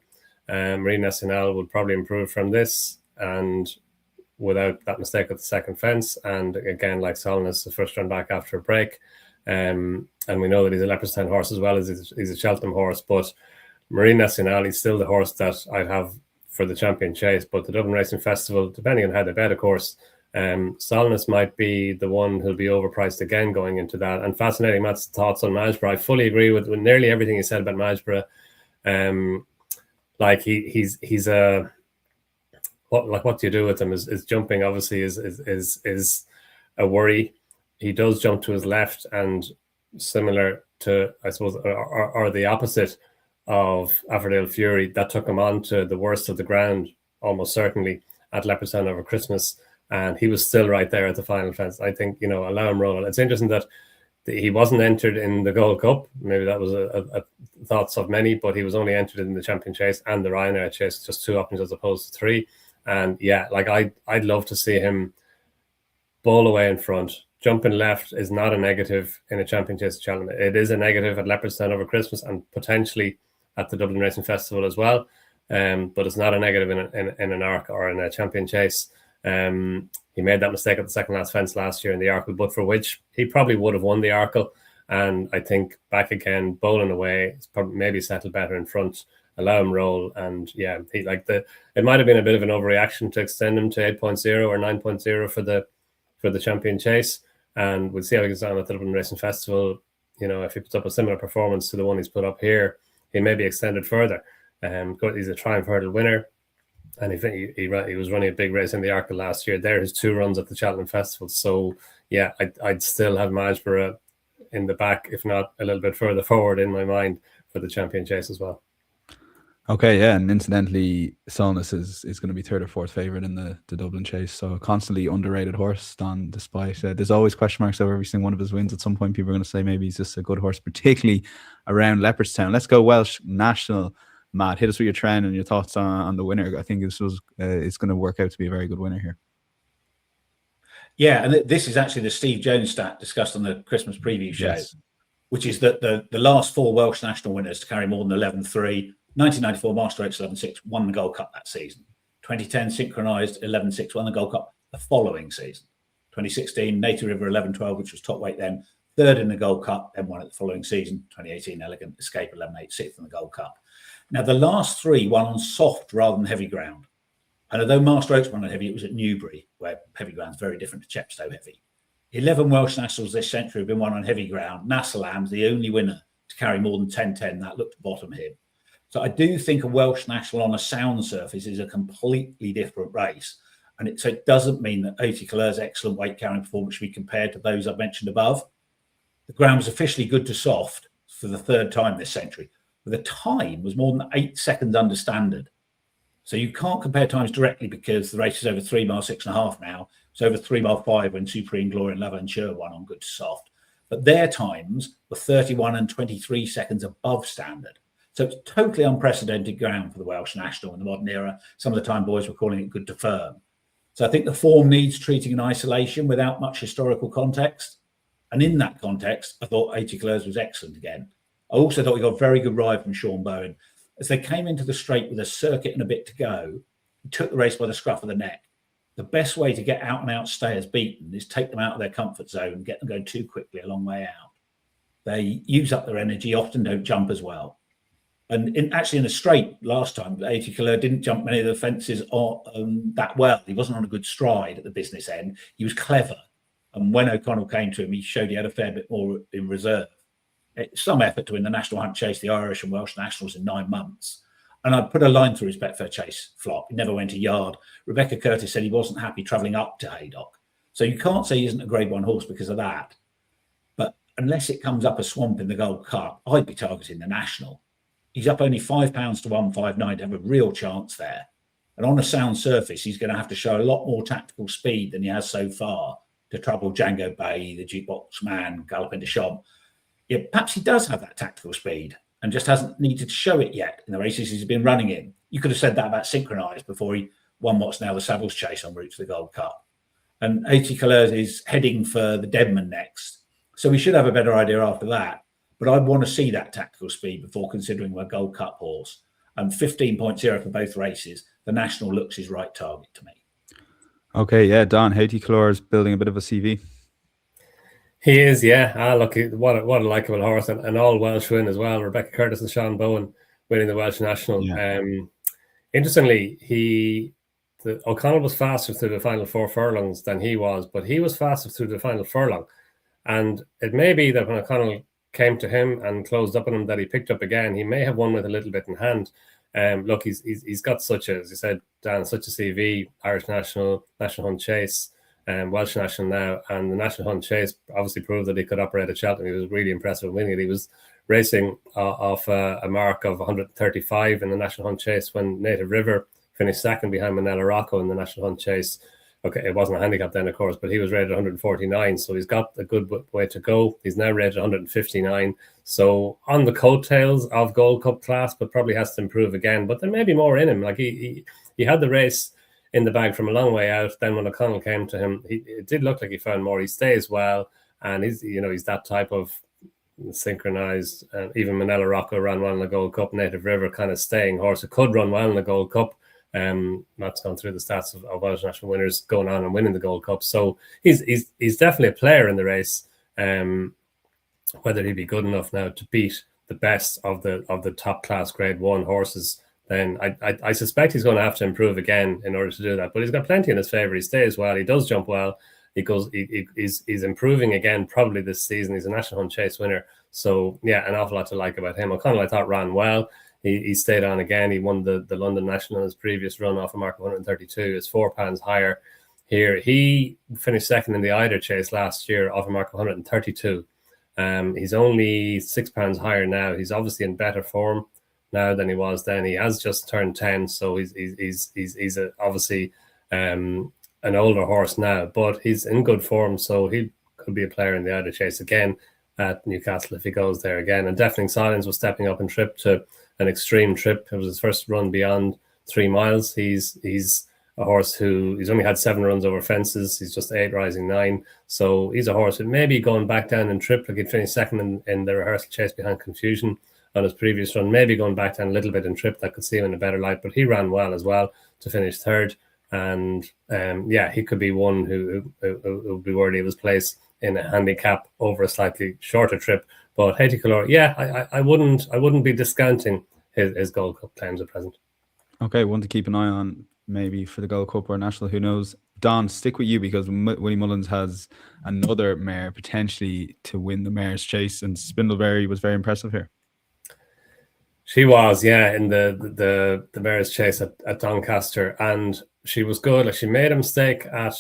Marine Nationale would probably improve from this, and without that mistake at the second fence. And again, like Solness, the first run back after a break. And we know that he's a Leopardstown horse as well as he's a Cheltenham horse. But Marine Nationale, he's still the horse that I'd have for the champion chase. But the Dublin Racing Festival, depending on how they bet, of course, Solness might be the one who'll be overpriced again going into that. And fascinating, Matt's thoughts on Magsborough. I fully agree with nearly everything he said about Magsborough. Like he's a what do you do with him? Is jumping obviously is a worry. He does jump to his left, and similar to, I suppose, or the opposite of Averdale Fury, that took him on to the worst of the ground, almost certainly, at Leopardstown over Christmas. And he was still right there at the final fence. I think, allow him roll. It's interesting that he wasn't entered in the Gold Cup. Maybe that was a thoughts of many, but he was only entered in the Champion Chase and the Ryanair Chase, just 2 options as opposed to 3. And I'd love to see him bowl away in front. Jumping left is not a negative in a Champion Chase at Cheltenham. It is a negative at Leopardstown over Christmas and potentially at the Dublin Racing Festival as well. But it's not a negative in an Arc or in a Champion Chase. He made that mistake at the second last fence last year in the Arkle, but for which he probably would have won the Arkle. And I think back again, bowling away, it's probably maybe settled better in front, allow him roll. And it might have been a bit of an overreaction to extend him to 8.0 or 9.0 for the Champion Chase. And we'll see how he gets on at the Dublin Racing Festival. If he puts up a similar performance to the one he's put up here, he may be extended further. He's a Triumph Hurdle winner. And he was running a big race in the Arkle last year. There, his 2 runs at the Cheltenham Festival. So, I'd still have Magsborough in the back, if not a little bit further forward in my mind for the Champion Chase as well. Okay, yeah, and incidentally, Solness is going to be 3rd or 4th favourite in the Dublin Chase, so a constantly underrated horse. Don, despite there's always question marks over every single one of his wins. At some point, people are going to say maybe he's just a good horse, particularly around Leopardstown. Let's go Welsh National. Matt, hit us with your trend and your thoughts on the winner. I think this was it's going to work out to be a very good winner here. Yeah, and this is actually the Steve Jones stat discussed on the Christmas preview show, yes, which is that the last 4 Welsh National winners to carry more than 11.3. 1994 Master Oaks 11.6 won the Gold Cup that season. 2010 Synchronised 11.6 won the Gold Cup the following season. 2016 Native River 11.12, which was top weight then, 3rd in the Gold Cup, then won it the following season. 2018 Elegant Escape 11.8, 6th in the Gold Cup. Now, the last 3 won on soft rather than heavy ground. And although Master Oaks won on heavy, it was at Newbury, where heavy ground is very different to Chepstow heavy. 11 Welsh Nationals this century have been won on heavy ground. Nassalam's the only winner to carry more than 10.10. That looked bottom him. So I do think a Welsh National on a sound surface is a completely different race. And so it doesn't mean that Eytikoler's excellent weight carrying performance should be compared to those I've mentioned above. The ground was officially good to soft for the 3rd time this century. But the time was more than 8 seconds under standard. So you can't compare times directly because the race is over 3 miles 6.5 now. It's over 3 mile 5 when Supreme Glory and Lavanture won on good to soft. But their times were 31 and 23 seconds above standard. So it's totally unprecedented ground for the Welsh National in the modern era. Some of the time boys were calling it good to firm. So I think the form needs treating in isolation without much historical context. And in that context, I thought Eytikoler's was excellent again. I also thought he got a very good ride from Sean Bowen. As they came into the straight with a circuit and a bit to go, he took the race by the scruff of the neck. The best way to get out and out stayers beaten is take them out of their comfort zone and get them going too quickly a long way out. They use up their energy, often don't jump as well. And in a straight last time, Eytikoler didn't jump many of the fences that well. He wasn't on a good stride at the business end. He was clever. And when O'Connell came to him, he showed he had a fair bit more in reserve. It's some effort to win the National Hunt Chase, the Irish and Welsh Nationals in 9 months. And I put a line through his Betfair Chase flop. He never went a yard. Rebecca Curtis said he wasn't happy travelling up to Haydock. So you can't say he isn't a Grade 1 horse because of that. But unless it comes up a swamp in the Gold Cup, I'd be targeting the National. He's up only £5 to 159 to have a real chance there. And on a sound surface, he's going to have to show a lot more tactical speed than he has so far to trouble Django Bay, the Jukebox Man, Galopin de Champs. Yeah, perhaps he does have that tactical speed and just hasn't needed to show it yet in the races he's been running in. You could have said that about Synchronized before he won what's now the Savills Chase en route to the Gold Cup. And 80 Couleurs is heading for the Deadman next. So we should have a better idea after that. But I'd want to see that tactical speed before considering a Gold Cup horse. And 15.0 for both races, the National looks his right target to me. Okay, yeah, Don, 80 Couleurs building a bit of a CV. He is, yeah. Look, what a likeable horse, and all Welsh win as well. Rebecca Curtis and Sean Bowen winning the Welsh National. Yeah. Interestingly, O'Connell was faster through the final 4 furlongs than he was, but he was faster through the final furlong. And it may be that when O'Connell came to him and closed up on him that he picked up again, he may have won with a little bit in hand. Look, he's got such a, as you said, Dan, such a CV, Irish National, National Hunt Chase, Welsh National now, and the National Hunt Chase obviously proved that he could operate at Cheltenham. He was really impressive winning it. He was racing off a mark of 135 in the National Hunt Chase when Native River finished second behind Manila Rocco in the National Hunt Chase. Okay, it wasn't a handicap then, of course, but he was rated 149, so he's got a good way to go. He's now rated 159, so on the coattails of Gold Cup class, but probably has to improve again. But there may be more in him. Like he had the race in the bag from a long way out. Then when O'Connell came to him, it did look like he found more. He stays well, and he's that type of synchronized. Even Manila Rocco ran well in the Gold Cup. Native River kind of staying horse. It could run well in the Gold Cup. Matt's gone through the stats of Welsh National winners going on and winning the Gold Cup. So he's definitely a player in the race. Whether he'd be good enough now to beat the best of the top class Grade 1 horses, then I suspect he's going to have to improve again in order to do that. But he's got plenty in his favour. He stays well. He does jump well. He's improving again probably this season. He's a National Hunt Chase winner. So yeah, an awful lot to like about him. O'Connell, I thought, ran well. He stayed on again. He won the London National in his previous run off a mark of 132. It's £4 higher here. He finished second in the Eider Chase last year off a mark of 132. He's only £6 higher now. He's obviously in better form now than he was then. He has just turned 10, so he's obviously an older horse now, but he's in good form, so he could be a player in the Eider Chase again at Newcastle if he goes there again. And Deafening Silence was stepping up in trip to an extreme trip. It was his first run beyond 3 miles. He's a horse who he's only had 7 runs over fences. He's just 8 rising 9. So he's a horse that maybe going back down in trip, like he finished second in the rehearsal chase behind Confusion on his previous run, maybe going back down a little bit in trip, that could see him in a better light. But he ran well as well to finish third. And he could be one who would be worthy of his place in a handicap over a slightly shorter trip. But 80 Couleurs, I wouldn't be discounting his Gold Cup claims at present. Okay, one to keep an eye on maybe for the Gold Cup or National, who knows. Don, stick with you because Willie Mullins has another mare potentially to win the Mare's Chase, and Spindleberry was very impressive here. She was, in the Mare's Chase at Doncaster, and she was good. Like, she made a mistake at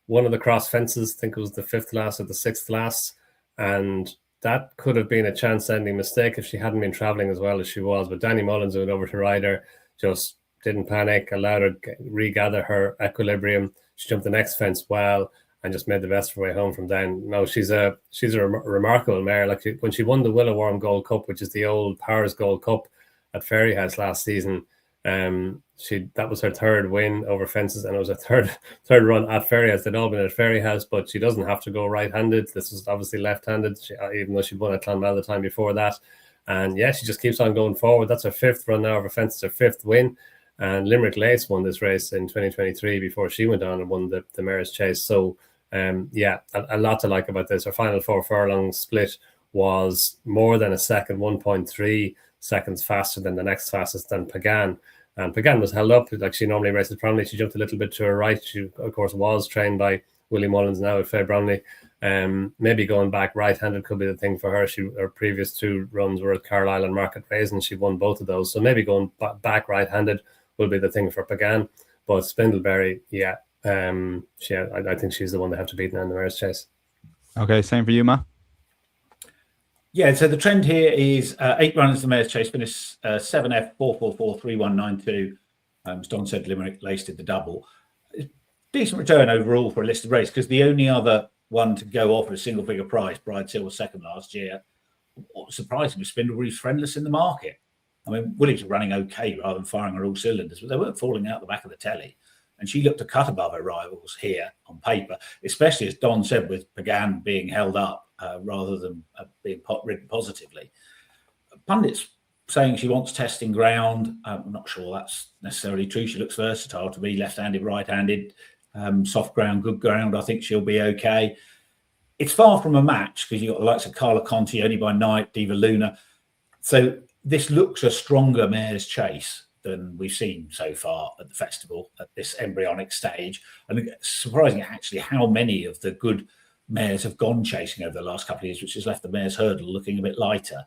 one of the cross fences. I think it was the 5th last or the 6th last, and that could have been a chance-ending mistake if she hadn't been travelling as well as she was. But Danny Mullins went over to ride her, just didn't panic, allowed her to regather her equilibrium. She jumped the next fence well and just made the best of her way home from then. No, she's a remarkable mare. Like, when she won the Willow Worm Gold Cup, which is the old Powers Gold Cup at Ferryhouse last season, that was her 3rd win over fences, and it was her third run at Ferryhouse. They'd all been at Ferryhouse, but she doesn't have to go right-handed. This was obviously left-handed, even though she'd won at Clonmel the time before that. And she just keeps on going forward. That's her 5th run now over fences, her 5th win. And Limerick Lace won this race in 2023 before she went on and won the Mare's Chase. So a lot to like about this. Her final 4 furlong split was more than a second, 1.3 seconds faster than the next fastest, than Pagan. And Pagan was held up like she normally races Bromley. She jumped a little bit to her right. She, of course, was trained by Willie Mullins now at Fair Bromley. Maybe going back right-handed could be the thing for her. Her previous 2 runs were at Carlisle and Market Race, and she won both of those. So maybe going back right-handed will be the thing for Pagan. But Spindleberry, I think she's the one they have to beat now in the Mare's Chase. Okay, same for you, Matt. Yeah, so the trend here is 8 runners the Mare's Chase, finish 7F 4443192. As Don said, Limerick laced the double. Decent return overall for a listed race, because the only other one to go off at a single figure price, Bride's Hill was second last year. What was surprising was Spindlebury's friendless in the market. I mean, Williams were running okay rather than firing on all cylinders, but they weren't falling out the back of the telly. And she looked a cut above her rivals here on paper, especially, as Don said, with Pagan being held up rather than being ridden positively. Pundits saying she wants testing ground. I'm not sure that's necessarily true. She looks versatile to me, left-handed, right-handed, soft ground, good ground. I think she'll be okay. It's far from a match because you've got the likes of Carla Conti, Only by Night, Diva Luna. So this looks a stronger mare's chase than we've seen so far at the festival at this embryonic stage. And it's surprising actually how many of the good mares have gone chasing over the last couple of years, which has left the mare's hurdle looking a bit lighter.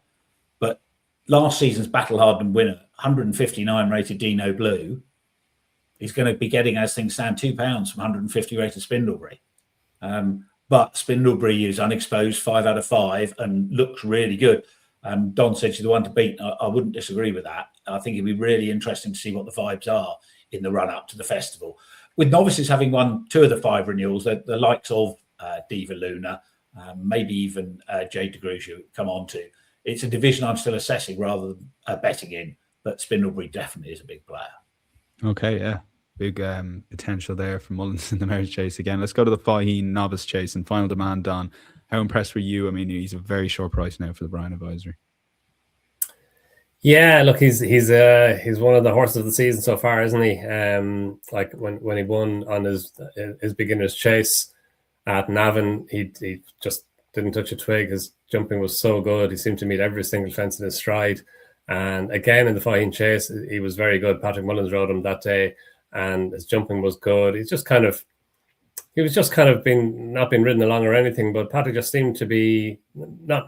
But last season's battle-hardened winner, 159 rated Dino Blue, is going to be getting, as things stand, £2 from 150 rated Spindlebury. But Spindlebury is unexposed, 5 out of 5, and looks really good. Don said she's the one to beat. I wouldn't disagree with that. I think it'd be really interesting to see what the vibes are in the run-up to the festival. With novices having won 2 of the 5 renewals, the likes of Diva Luna, maybe even Jade de Gruge, who come on to. It's a division I'm still assessing rather than betting in, but Spindlebury definitely is a big player. Okay, yeah. Big potential there for Mullins in the marriage chase again. Let's go to the Faheen novice chase and Final Demand, Don. How impressed were you? I mean, he's a very short price now for the Brian Advisory. Yeah, look, he's one of the horses of the season so far, isn't he? Like when he won on his beginner's chase at Navan, he just didn't touch a twig. His jumping was so good. He seemed to meet every single fence in his stride. And again, in the Faheen chase, he was very good. Patrick Mullins rode him that day, and his jumping was good. He was just kind of not being ridden along or anything, but Patrick just seemed to be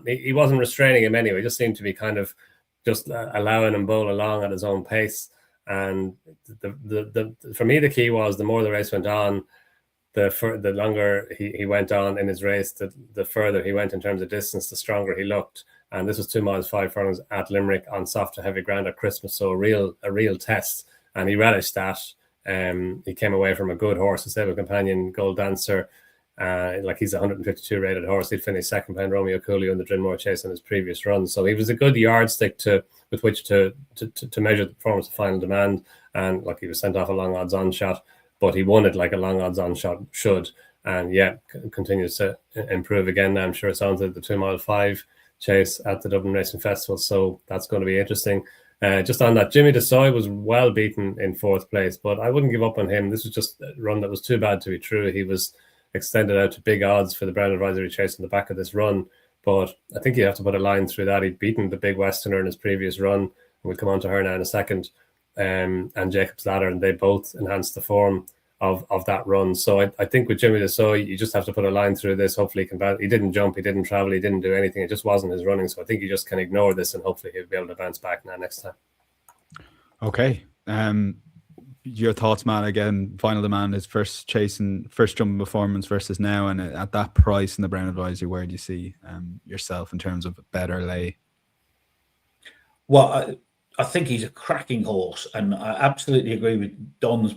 he wasn't restraining him anyway. He just seemed to be kind of just allowing him bowl along at his own pace. And for me, the key was the more the race went on, the longer he went on in his race, the further he went in terms of distance, the stronger he looked. And this was 2 miles 5 furlongs at Limerick on soft to heavy ground at Christmas, so a real test, and he relished that. He came away from a good horse, a stable companion, Gold Dancer. Like he's a 152 rated horse. He'd finished second behind Romeo Coolio in the Drinmore chase in his previous run, so he was a good yardstick with which to measure the performance of Final Demand. And like, he was sent off a long odds on shot, but he won it like a long odds on shot should. And yeah, continues to improve again. I'm sure it's on to the 2 mile 5 chase at the Dublin Racing Festival, so that's going to be interesting. Just on that, Jimmy DeSoy was well beaten in 4th place, but I wouldn't give up on him. This was just a run that was too bad to be true. He was extended out to big odds for the Brown Advisory chase in the back of this run, but I think you have to put a line through that. He'd beaten the big Westerner in his previous run, and we'll come on to her now in a second, and Jacob's Ladder, and they both enhanced the form of that run. So I think with Jimmy DeSoy, you just have to put a line through this. Hopefully he can. He didn't jump, he didn't travel, he didn't do anything. It just wasn't his running. So I think you just can ignore this, and hopefully he'll be able to bounce back now next time. Okay. Your thoughts, man? Again, Final Demand, his first jumping performance versus now, and at that price in the Brown Advisory, where do you see yourself in terms of better lay? Well, I think he's a cracking horse, and I absolutely agree with Don's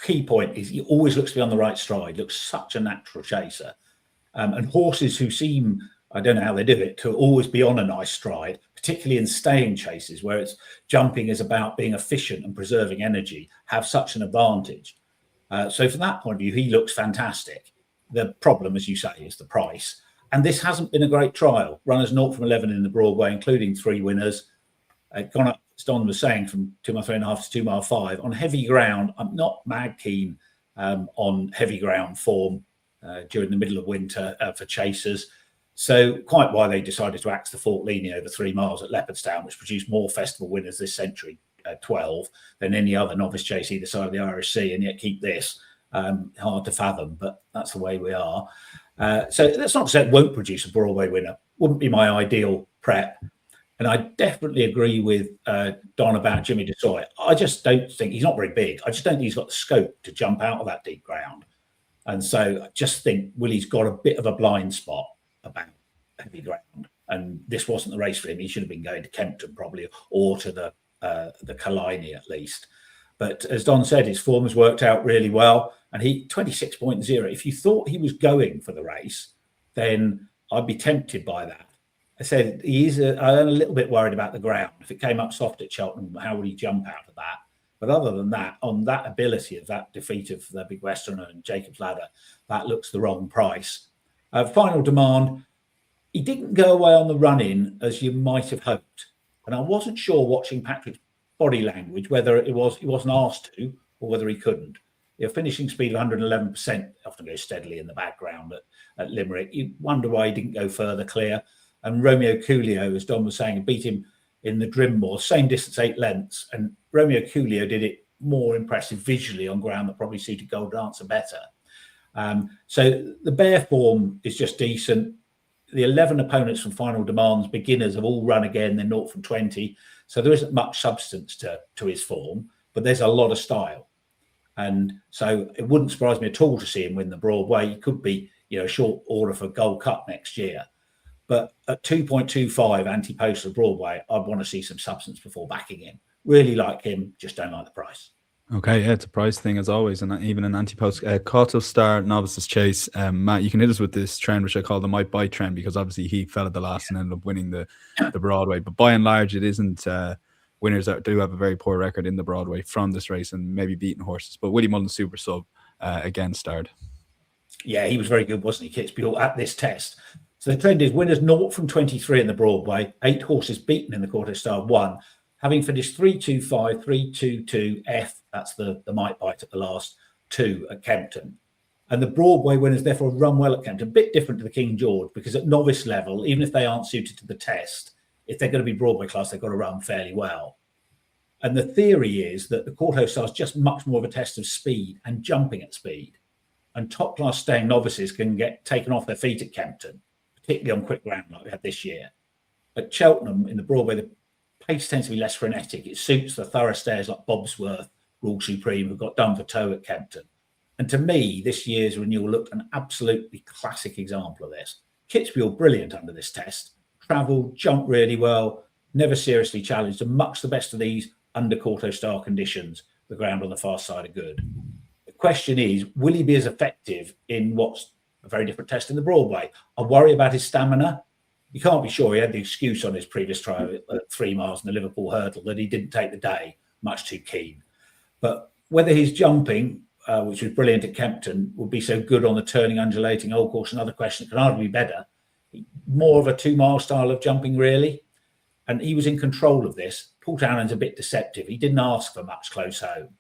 key point is he always looks to be on the right stride, looks such a natural chaser. And horses who seem, I don't know how they do it, to always be on a nice stride, particularly in staying chases where it's jumping is about being efficient and preserving energy, have such an advantage. So from that point of view, he looks fantastic. The problem, as you say, is the price. And this hasn't been a great trial. Runners 0 from 11 in the Broadway, including 3 winners. Gone up, as Don was saying, from 2 mile 3.5 to 2 mile 5. On heavy ground, I'm not mad keen on heavy ground form during the middle of winter for chasers. So quite why they decided to axe the Fort Leany over 3 miles at Leopardstown, which produced more festival winners this century, 12, than any other novice chase either side of the Irish Sea, and yet keep this. Hard to fathom, but that's the way we are. So that's not to say it won't produce a Broadway winner. Wouldn't be my ideal prep. And I definitely agree with Don about Jimmy DeSoy. I just don't think he's not very big. I just don't think he's got the scope to jump out of that deep ground. And so I just think Willie's got a bit of a blind spot about heavy ground. And this wasn't the race for him. He should have been going to Kempton probably, or to the Killiney at least. But as Don said, his form has worked out really well. And he 26.0. If you thought he was going for the race, then I'd be tempted by that. I said I'm a little bit worried about the ground. If it came up soft at Cheltenham, how would he jump out of that? But other than that, on that ability of that defeat of the Big Westerner and Jacob's Ladder, that looks the wrong price. Final Demand, he didn't go away on the run-in as you might have hoped. And I wasn't sure watching Patrick's body language whether he wasn't asked to or whether he couldn't. Finishing speed 111% often goes steadily in the background at Limerick. You wonder why he didn't go further clear. And Romeo Coolio, as Don was saying, beat him in the Drimmore, same distance, 8 lengths. And Romeo Coolio did it more impressive visually on ground that probably suited Gold Dancer better. So the bare form is just decent. The 11 opponents from Final Demands, beginners, have all run again. They're 0 from 20. So there isn't much substance to his form, but there's a lot of style. And so it wouldn't surprise me at all to see him win the Broadway. He could be, a short order for Gold Cup next year. But at 2.25 anti-post of Broadway, I'd want to see some substance before backing him. Really like him, just don't like the price. Okay, yeah, it's a price thing as always, and even an anti-post. Kauto Star, Novices Chase. Matt, you can hit us with this trend, which I call the might buy trend, because obviously he fell at the last and ended up winning the Broadway. But by and large, it isn't winners that do have a very poor record in the Broadway from this race and maybe beating horses. But Willie Mullen Super Sub again starred. Yeah, he was very good, wasn't he, Kitzbühel, at this test? So the trend is winners 0 from 23 in the Broadway, 8 horses beaten in the Kauto Star, 1. Having finished 3.25, 3.22 F, that's the might bite at the last 2 at Kempton. And the Broadway winners therefore run well at Kempton, a bit different to the King George, because at novice level, even if they aren't suited to the test, if they're going to be Broadway class, they've got to run fairly well. And the theory is that the Kauto Star is just much more of a test of speed and jumping at speed. And top class staying novices can get taken off their feet at Kempton, particularly on quick ground like we had this year. At Cheltenham, in the Broadway, the pace tends to be less frenetic. It suits the thorough stayers like Bobsworth, Rule Supreme, who got done for toe at Kempton. And to me, this year's renewal looked an absolutely classic example of this. Kitzbühel, brilliant under this test. Travelled, jumped really well, never seriously challenged, and much the best of these under Kauto Star conditions. The ground on the far side are good. The question is, will he be as effective in what's a very different test in the Broadway? I worry about his stamina. You can't be sure. He had the excuse on his previous trial at 3 miles in the Liverpool Hurdle that he didn't take the day, much too keen. But whether his jumping, which was brilliant at Kempton, would be so good on the turning, undulating old course, another question that can hardly be better. More of a 2 mile style of jumping, really. And he was in control of this. Paul Townend's a bit deceptive. He didn't ask for much close home.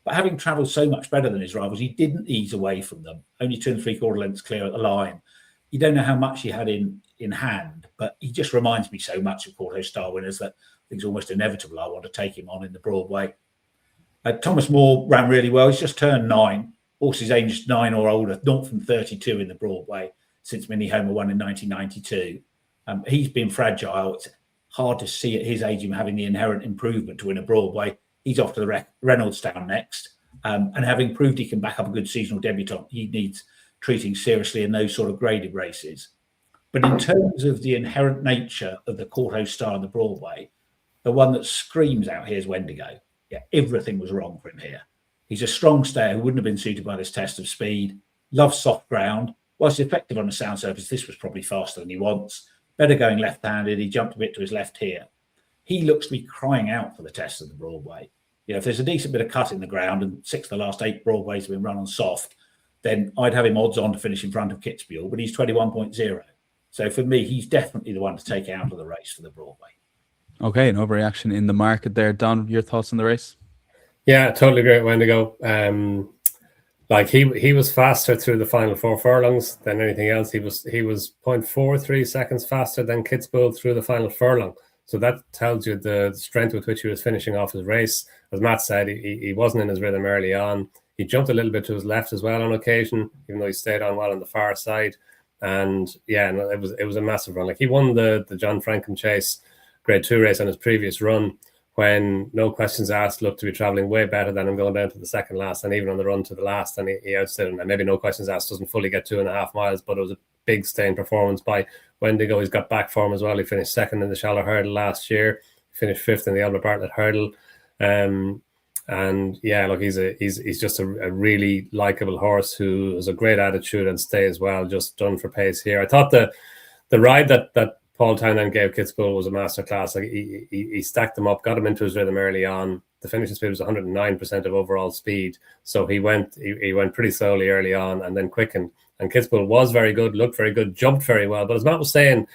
But having travelled so much better than his rivals, he didn't ease away from them. Only 2 3/4 lengths clear at the line. You don't know how much he had in hand, but he just reminds me so much of Kauto Star winners that I think it's almost inevitable I want to take him on in the Broadway. Thomas Moore ran really well. He's just turned 9. Horses aged 9 or older, 0 from 32 in the Broadway since Minnie Homer won in 1992. He's been fragile. It's hard to see at his age him having the inherent improvement to win a Broadway. He's off to the Reynoldstown next. And having proved he can back up a good seasonal debutant, he needs treating seriously in those sort of graded races. But in terms of the inherent nature of the Kauto Star and the Broadway, the one that screams out here is Wendigo. Yeah, everything was wrong for him here. He's a strong stayer who wouldn't have been suited by this test of speed, loves soft ground. Whilst effective on the sound surface, this was probably faster than he wants. Better going left-handed. He jumped a bit to his left here. He looks to be crying out for the test of the Broadway. If there's a decent bit of cut in the ground and 6 of the last 8 Broadways have been run on soft, then I'd have him odds on to finish in front of Kitzbühel, but he's 21.0. So for me, he's definitely the one to take out of the race for the Broadway. Okay, an overreaction in the market there. Don, your thoughts on the race? Yeah, totally agree with Wendigo. He was faster through the final 4 furlongs than anything else. He was 0.43 seconds faster than Kitzbühel through the final furlong. So that tells you the strength with which he was finishing off his race. As Matt said, he wasn't in his rhythm early on. He jumped a little bit to his left as well on occasion, even though he stayed on well on the far side. And yeah, no, it was a massive run. Like, he won the John Franken Chase Grade 2 race on his previous run, when no questions asked looked to be travelling way better than him going down to the second last, and even on the run to the last, and he outstood him. And maybe no questions asked doesn't fully get 2.5 miles, but it was a big staying performance by Wendigo. He's got back form as well. He finished second in the Shallow Hurdle last year, finished 5th in the Albert Bartlett Hurdle. And yeah, look, he's just a really likable horse who has a great attitude and stays well, just done for pace here. I thought the ride that Paul Townend gave Kitzbühel was a masterclass. Like he stacked them up, got him into his rhythm early on. The finishing speed was 109% of overall speed, so he went pretty slowly early on and then quickened. And Kitzbühel was very good, looked very good, jumped very well. But as Matt was saying,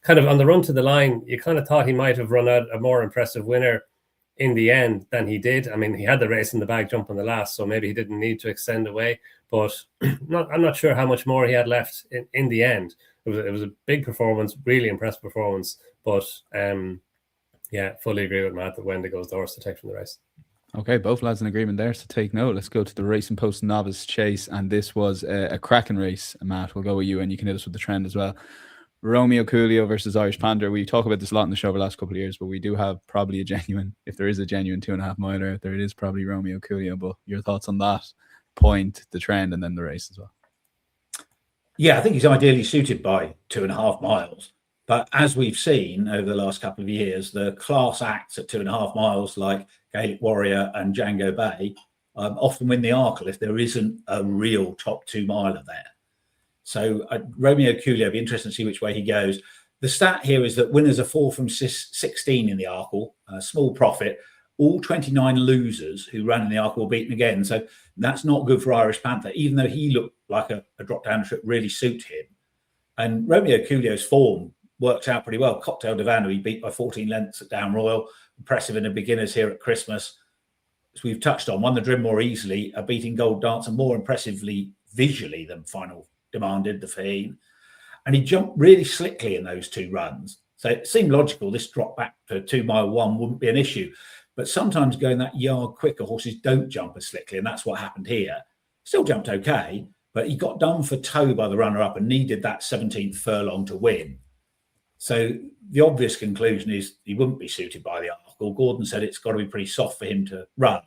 kind of on the run to the line, you kind of thought he might have run out a more impressive winner in the end than he did. I mean, he had the race in the bag, jump on the last, so maybe he didn't need to extend away. But I'm not sure how much more he had left in the end. It was a big performance, really impressive performance. But yeah, fully agree with Matt that Wendigo is the horse to take from the race. Okay, both lads in agreement there. So take note. Let's go to the Racing Post Novice Chase, and this was a cracking race. Matt, we'll go with you, and you can hit us with the trend as well. Romeo Coolio versus Irish Panther. We talk about this a lot in the show over the last couple of years, but we do have probably a genuine, if there is a genuine 2.5 miler out there, it is probably Romeo Coolio. But your thoughts on that point, the trend, and then the race as well? Yeah, I think he's ideally suited by 2.5 miles. But as we've seen over the last couple of years, the class acts at 2.5 miles, like Gaelic Warrior and Django Bay, often win the Arkle if there isn't a real top 2 miler there. So Romeo Coolio, be interesting to see which way he goes. The stat here is that winners are 4 from 16 in the Arkle, small profit. All 29 losers who ran in the Arkle were beaten again. So that's not good for Irish Panther, even though he looked like a drop-down trip really suit him. And Romeo Coolio's form works out pretty well. Cocktail Divan, who he beat by 14 lengths at Down Royal, impressive in the beginners here at Christmas. As we've touched on, won the Drim more easily, beating Gold Dancer more impressively visually than Final Demanded, the Feen. And he jumped really slickly in those 2 runs. So it seemed logical this drop back to 2 mile 1 wouldn't be an issue. But sometimes going that yard quicker, horses don't jump as slickly, and that's what happened here. Still jumped okay, but he got done for toe by the runner-up and needed that 17th furlong to win. So the obvious conclusion is he wouldn't be suited by the Arkle. Gordon said it's got to be pretty soft for him to run.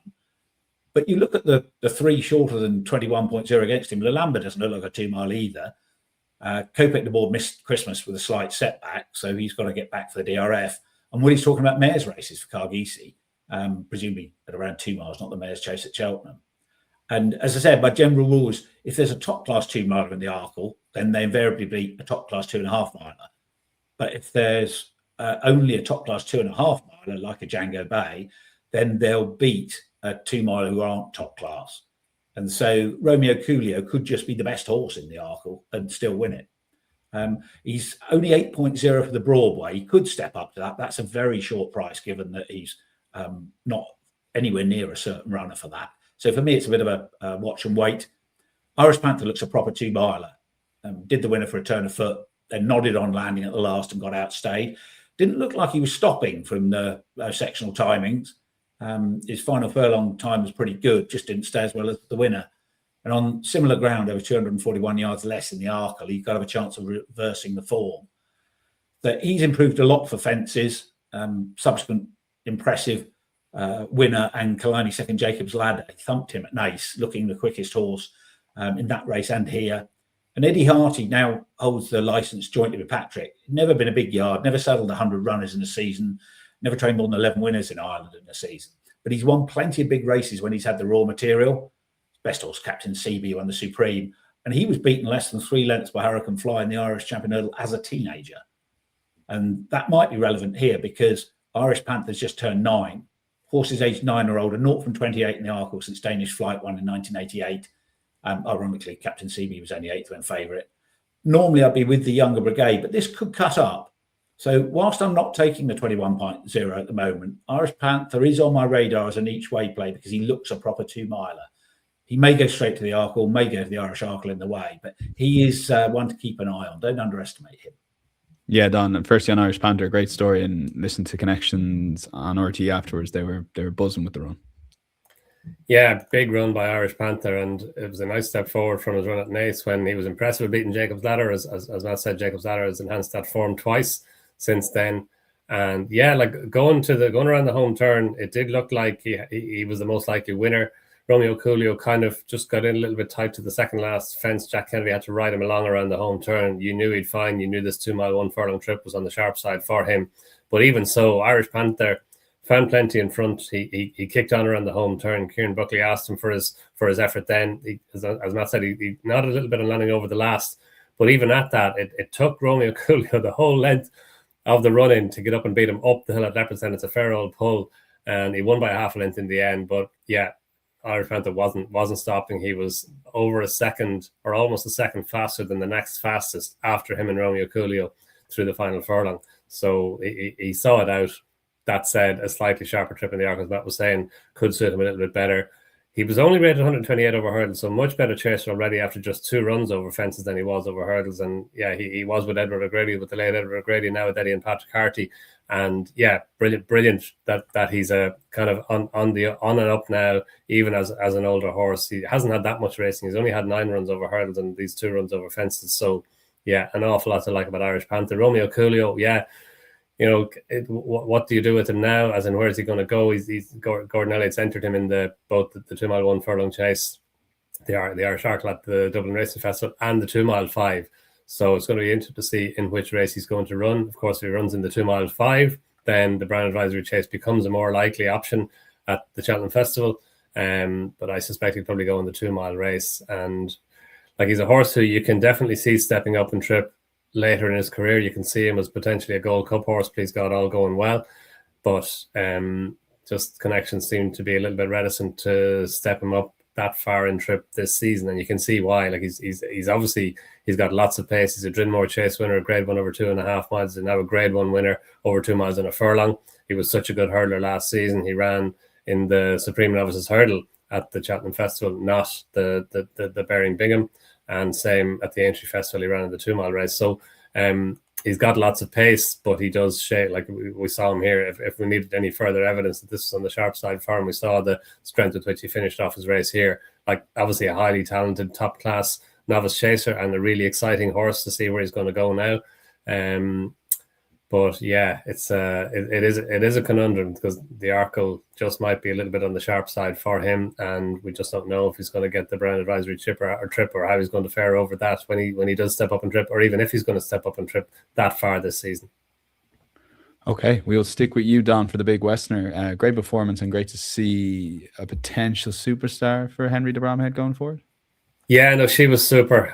But you look at the 3 shorter than 21.0 against him. Lalamba doesn't look like a 2 mile either. Kopek the board missed Christmas with a slight setback, so he's got to get back for the DRF. And Willie's talking about mares races for Cargisi, presumably at around 2 miles, not the mares chase at Cheltenham. And as I said, by general rules, if there's a top class 2 miler in the Arkle, then they invariably beat a top class 2.5 miler. But if there's only a top class 2.5 miler, like a Django Bay, then they'll beat a 2 miler who aren't top class. And so Romeo Coolio could just be the best horse in the Arkle and still win it. He's only 8.0 for the Broadway. He could step up to that. That's a very short price, given that he's not anywhere near a certain runner for that. So for me, it's a bit of a watch and wait. Irish Panther looks a proper 2 miler. Did the winner for a turn of foot, then nodded on landing at the last and got outstayed. Didn't look like he was stopping from the sectional timings. His final furlong time was pretty good, just didn't stay as well as the winner. And on similar ground, over 241 yards less in the Arkle, he got a chance of reversing the form. But he's improved a lot for fences. Subsequent impressive winner and Kalani second Jacob's Ladder. He thumped him at Naas, looking the quickest horse in that race and here. And Eddie Harty now holds the licence jointly with Patrick. Never been a big yard, never saddled 100 runners in a season, never trained more than 11 winners in Ireland in a season. But he's won plenty of big races when he's had the raw material. Best horse, Captain CB, won the Supreme. And he was beaten less than 3 lengths by Hurricane Fly in the Irish Champion Hurdle as a teenager. And that might be relevant here because Irish Panther's just turned 9. Horses aged 9 or older, 0 from 28 in the Arkle since Danish Flight won in 1988. Ironically, Captain CB was only 8th when favourite. Normally, I'd be with the younger brigade, but this could cut up. So whilst I'm not taking the 21.0 at the moment, Irish Panther is on my radar as an each way play because he looks a proper 2 miler. He may go straight to the Arkle, may go to the Irish Arkle in the way, but he is one to keep an eye on. Don't underestimate him. Yeah, Don. And firstly on Irish Panther, great story, and listen to Connections on RT afterwards. They were buzzing with the run. Yeah, big run by Irish Panther, and it was a nice step forward from his run at Naas when he was impressive with beating Jacob's Ladder. As Matt said, Jacob's Ladder has enhanced that form twice since then. And yeah, like going around the home turn, it did look like he was the most likely winner. Romeo Coolio kind of just got in a little bit tight to the second last fence. Jack Kennedy had to ride him along around the home turn. You knew he'd find. You knew this 2 mile 1 furlong trip was on the sharp side for him. But even so, Irish Panther found plenty in front. He kicked on around the home turn. Kieran Buckley asked him for his effort then. As Matt said, he nodded a little bit on landing over the last. But even at that, it took Romeo Coolio the whole length of the run-in to get up and beat him up the hill at Leopardstown. It's a fair old pull, and he won by half a length in the end. But yeah, Irish Panther wasn't stopping. He was over a second or almost a second faster than the next fastest after him and Romeo Coolio through the final furlong. So he saw it out. That said, a slightly sharper trip in the arc, as Matt was saying, could suit him a little bit better. He was only rated 128 over hurdles, so much better chaser already after just 2 runs over fences than he was over hurdles. And yeah, he was with Edward O'Grady, with the late Edward O'Grady, now with Eddie and Patrick Harty. And yeah, brilliant that he's a kind of on and up now, even as an older horse. He hasn't had that much racing. He's only had 9 runs over hurdles and these 2 runs over fences. So yeah, an awful lot to like about Irish Panther. Romeo Coolio, yeah. What do you do with him now? As in, where is he going to go? Gordon Elliott's entered him in both the 2 mile 1 furlong chase, the Irish Arkle at the Dublin Racing Festival, and the 2 mile 5. So it's going to be interesting to see in which race he's going to run. Of course, if he runs in the 2 mile 5, then the Brown Advisory Chase becomes a more likely option at the Cheltenham Festival. But I suspect he'll probably go in the 2 mile race. And like, he's a horse who you can definitely see stepping up and trip later in his career. You can see him as potentially a Gold Cup horse, please God, all going well. But just connections seem to be a little bit reticent to step him up that far in trip this season, and you can see why. Like, he's obviously, he's got lots of pace. He's a Drinmore Chase winner, a Grade 1 over 2.5 miles, and now a Grade 1 winner over 2 miles in a furlong. He was such a good hurdler last season. He ran in the Supreme Novices Hurdle at the Cheltenham Festival, not the Bearing Bingham, and same at the Aintree Festival. He ran in the 2 mile race. So he's got lots of pace, but he does shake. Like we saw him here. If we needed any further evidence that this was on the sharp side for him, we saw the strength with which he finished off his race here. Like, obviously a highly talented, top class novice chaser and a really exciting horse to see where he's going to go now. But yeah, it is a conundrum, because the Arkle just might be a little bit on the sharp side for him, and we just don't know if he's going to get the Brown Advisory trip or how he's going to fare over that when he does step up and trip, or even if he's going to step up and trip that far this season. Okay, we'll stick with you, Don, for the Big Westerner. Great performance, and great to see a potential superstar for Henry de Bromhead going forward. Yeah, no, she was super.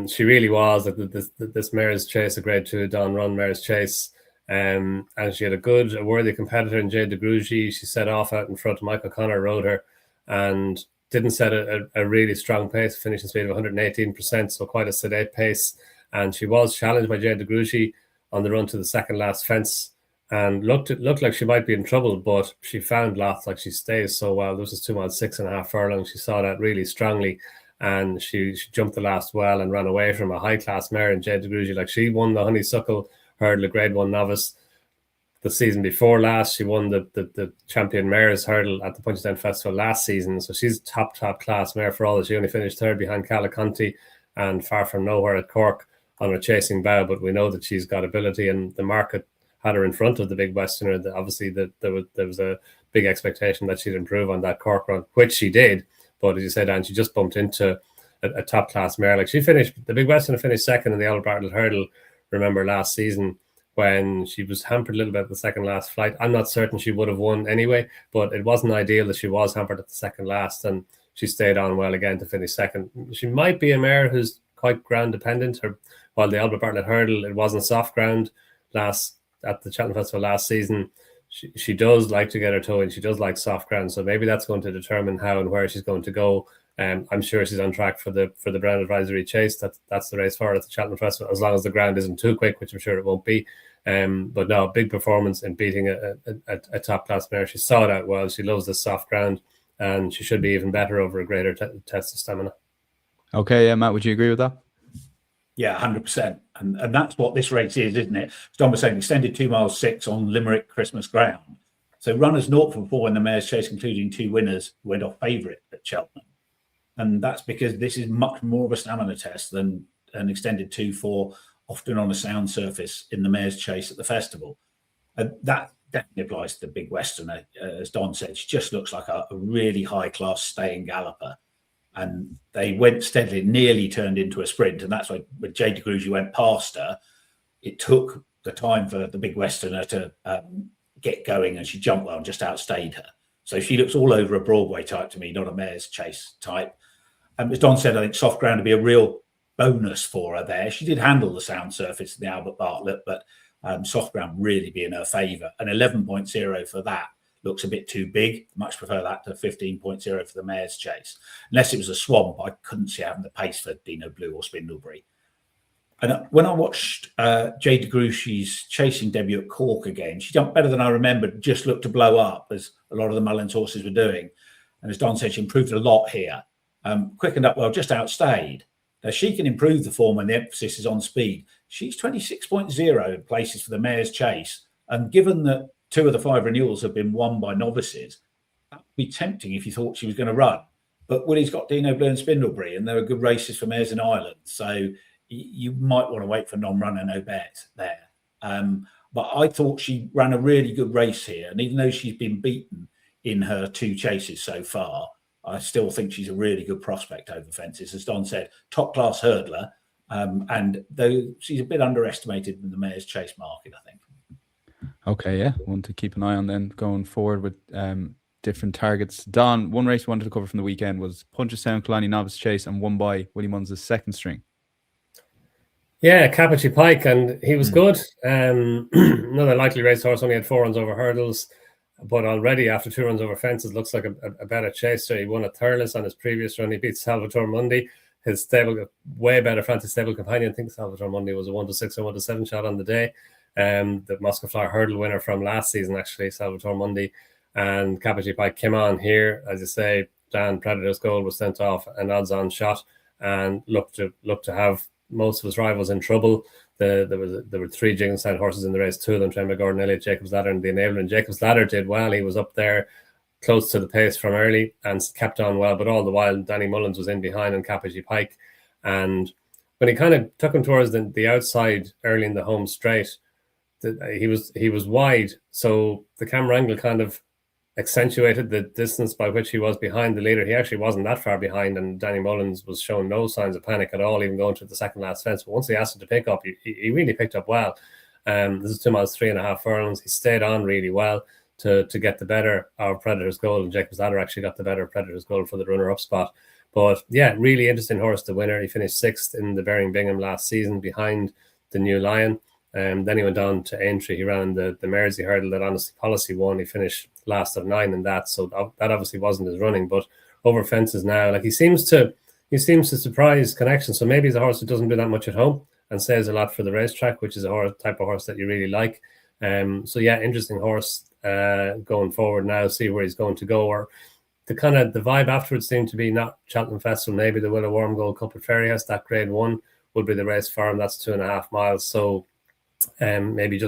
She really was. Like, this Mare's Chase, a Grade 2 Don Run Mare's Chase, and she had a worthy competitor in Jade de Grugy. She set off out in front. Michael Connor rode her and didn't set a really strong pace, finishing speed of 118%, so quite a sedate pace. And she was challenged by Jade de Grugy on the run to the second last fence, and looked like she might be in trouble, but she found lots. Like, she stays so well. This was 2 miles 6.5 furlongs. She saw that really strongly, and she jumped the last well and ran away from a high-class mare in Jade de Grugy. Like, she won the Honeysuckle Hurdle, a Grade 1 novice, the season before last. She won the Champion Mares Hurdle at the Punchestown Festival last season. So she's top class mare, for all that she only finished third behind Calaconte and far from nowhere at Cork on her chasing bow. But we know that she's got ability, and the market had her in front of the Big Westerner. Obviously, there was a big expectation that she'd improve on that Cork run, which she did. But as you said, Dan, she just bumped into a top class mare. Like, the Big Westerner finished second in the Albert Bartlett Hurdle, remember, last season, when she was hampered a little bit at the second last flight. I'm not certain she would have won anyway, but it wasn't ideal that she was hampered at the second last, and she stayed on well again to finish second. She might be a mare who's quite ground dependent. While the Albert Bartlett Hurdle, it wasn't soft ground at the Cheltenham Festival last season, she does like to get her toe in. She does like soft ground, so maybe that's going to determine how and where she's going to go. I'm sure she's on track for the Brown Advisory Chase. That's the race for her at the Cheltenham Festival, as long as the ground isn't too quick, which I'm sure it won't be. But no, big performance in beating a top class mare. She saw it out well. She loves the soft ground, and she should be even better over a greater test of stamina. Okay, yeah, Matt, would you agree with that? Yeah, 100%. And that's what this race is, isn't it? As Don was saying, extended 2 miles 6 on Limerick Christmas ground. So runners 0 from 4 in the Mare's Chase, including 2 winners, went off favourite at Cheltenham. And that's because this is much more of a stamina test than an extended 2-4, often on a sound surface in the Mare's Chase at the festival. That definitely applies to the Big Westerner. As Don said, she just looks like a really high-class staying galloper. And they went steadily, nearly turned into a sprint. And that's why when Jade de Grugy went past her, it took the time for the Big Westerner to get going, and she jumped well and just outstayed her. So she looks all over a Broadway type to me, not a mare's chase type. As Don said, I think soft ground would be a real bonus for her there. She did handle the sound surface in the Albert Bartlett, but soft ground really be in her favour. And 11.0 for that looks a bit too big. Much prefer that to 15.0 for the mare's chase. Unless it was a swamp, I couldn't see having the pace for Dino Blue or Spindlebury. And when I watched Jade DeGruchy's chasing debut at Cork again, she jumped better than I remembered, just looked to blow up, as a lot of the Mullins horses were doing. And as Don said, she improved a lot here. Quickened up well, just outstayed. Now, she can improve the form when the emphasis is on speed. She's 26.0 in places for the mare's chase. And given that 2 of the 5 renewals have been won by novices, that would be tempting if you thought she was going to run. But Willie's got Dino Blue and Spindlebury, and there are good races for mares in Ireland. So you might want to wait for non-runner, no bet there. But I thought she ran a really good race here. And even though she's been beaten in her 2 chases so far, I still think she's a really good prospect over fences. As Don said, top-class hurdler. And though she's a bit underestimated in the mare's chase market, I think. Okay, yeah. One to keep an eye on then going forward with different targets. Don, one race we wanted to cover from the weekend was Punchestown Killarney Novice Chase and won by Willie Munn's second string. Yeah, Capucci Pike, and he was good. Another likely racehorse, only had 4 runs over hurdles, but already after 2 runs over fences, looks like a better chaser. He won at Thurles on his previous run. He beat Salvatore Mundi, his stable, way better fantasy stable companion. I think Salvatore Mundi was a 1-6 or 1-7 shot on the day. The Moscow Flyer hurdle winner from last season, actually, Salvatore Mundi. And Capucci Pike came on here, as you say. Dan Predator's Gold was sent off an odds-on shot and looked to have most of his rivals in trouble. There were 3 Jiggenstein horses in the race, 2 of them trained by Gordon Elliott, Jacob's Ladder and the Enabler. And Jacob's Ladder did well. He was up there close to the pace from early and kept on well. But all the while, Danny Mullins was in behind on Capucci Pike. And when he kind of took him towards the outside early in the home straight, he was wide. So the camera angle kind of accentuated the distance by which he was behind the leader. He actually wasn't that far behind, and Danny Mullins was showing no signs of panic at all, even going to the second last fence. But once he asked him to pick up, he really picked up well. This is 2 miles, 3.5 furlongs. He stayed on really well to get the better of Predator's Gold, and Jacob's Ladder actually got the better of Predator's Gold for the runner-up spot. But yeah, really interesting horse, the winner. He finished 6th in the Bering Bingham last season behind the New Lion. Then he went on to Aintree. He ran the Mersey hurdle that Honesty Policy won. He finished last of 9 in that. So that obviously wasn't his running, but over fences now, like he seems to surprise Connection. So maybe he's a horse that doesn't do that much at home and says a lot for the racetrack, which is a type of horse that you really like. So yeah, interesting horse going forward now. See where he's going to go. Or the vibe afterwards seemed to be not Cheltenham Festival, maybe the Willow Worm Gold Cup at Ferryhouse. That grade 1 would be the race for him. That's 2.5 miles. So maybe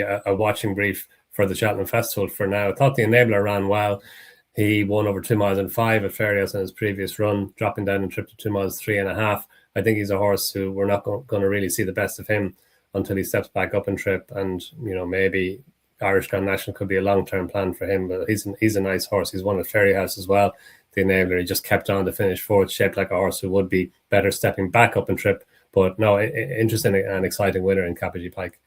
a watching brief for the Cheltenham Festival for now. I thought the Enabler ran well. He won over 2 miles and 5 at Ferryhouse in his previous run, dropping down in trip to 2 miles 3.5. I think he's a horse who we're not going to really see the best of him until he steps back up in trip. And maybe Irish Grand National could be a long-term plan for him. But he's a nice horse. He's won at Ferryhouse as well. The Enabler, he just kept on to finish 4th, shaped like a horse who would be better stepping back up in trip. But no, interesting and exciting winner in Capucci Pike.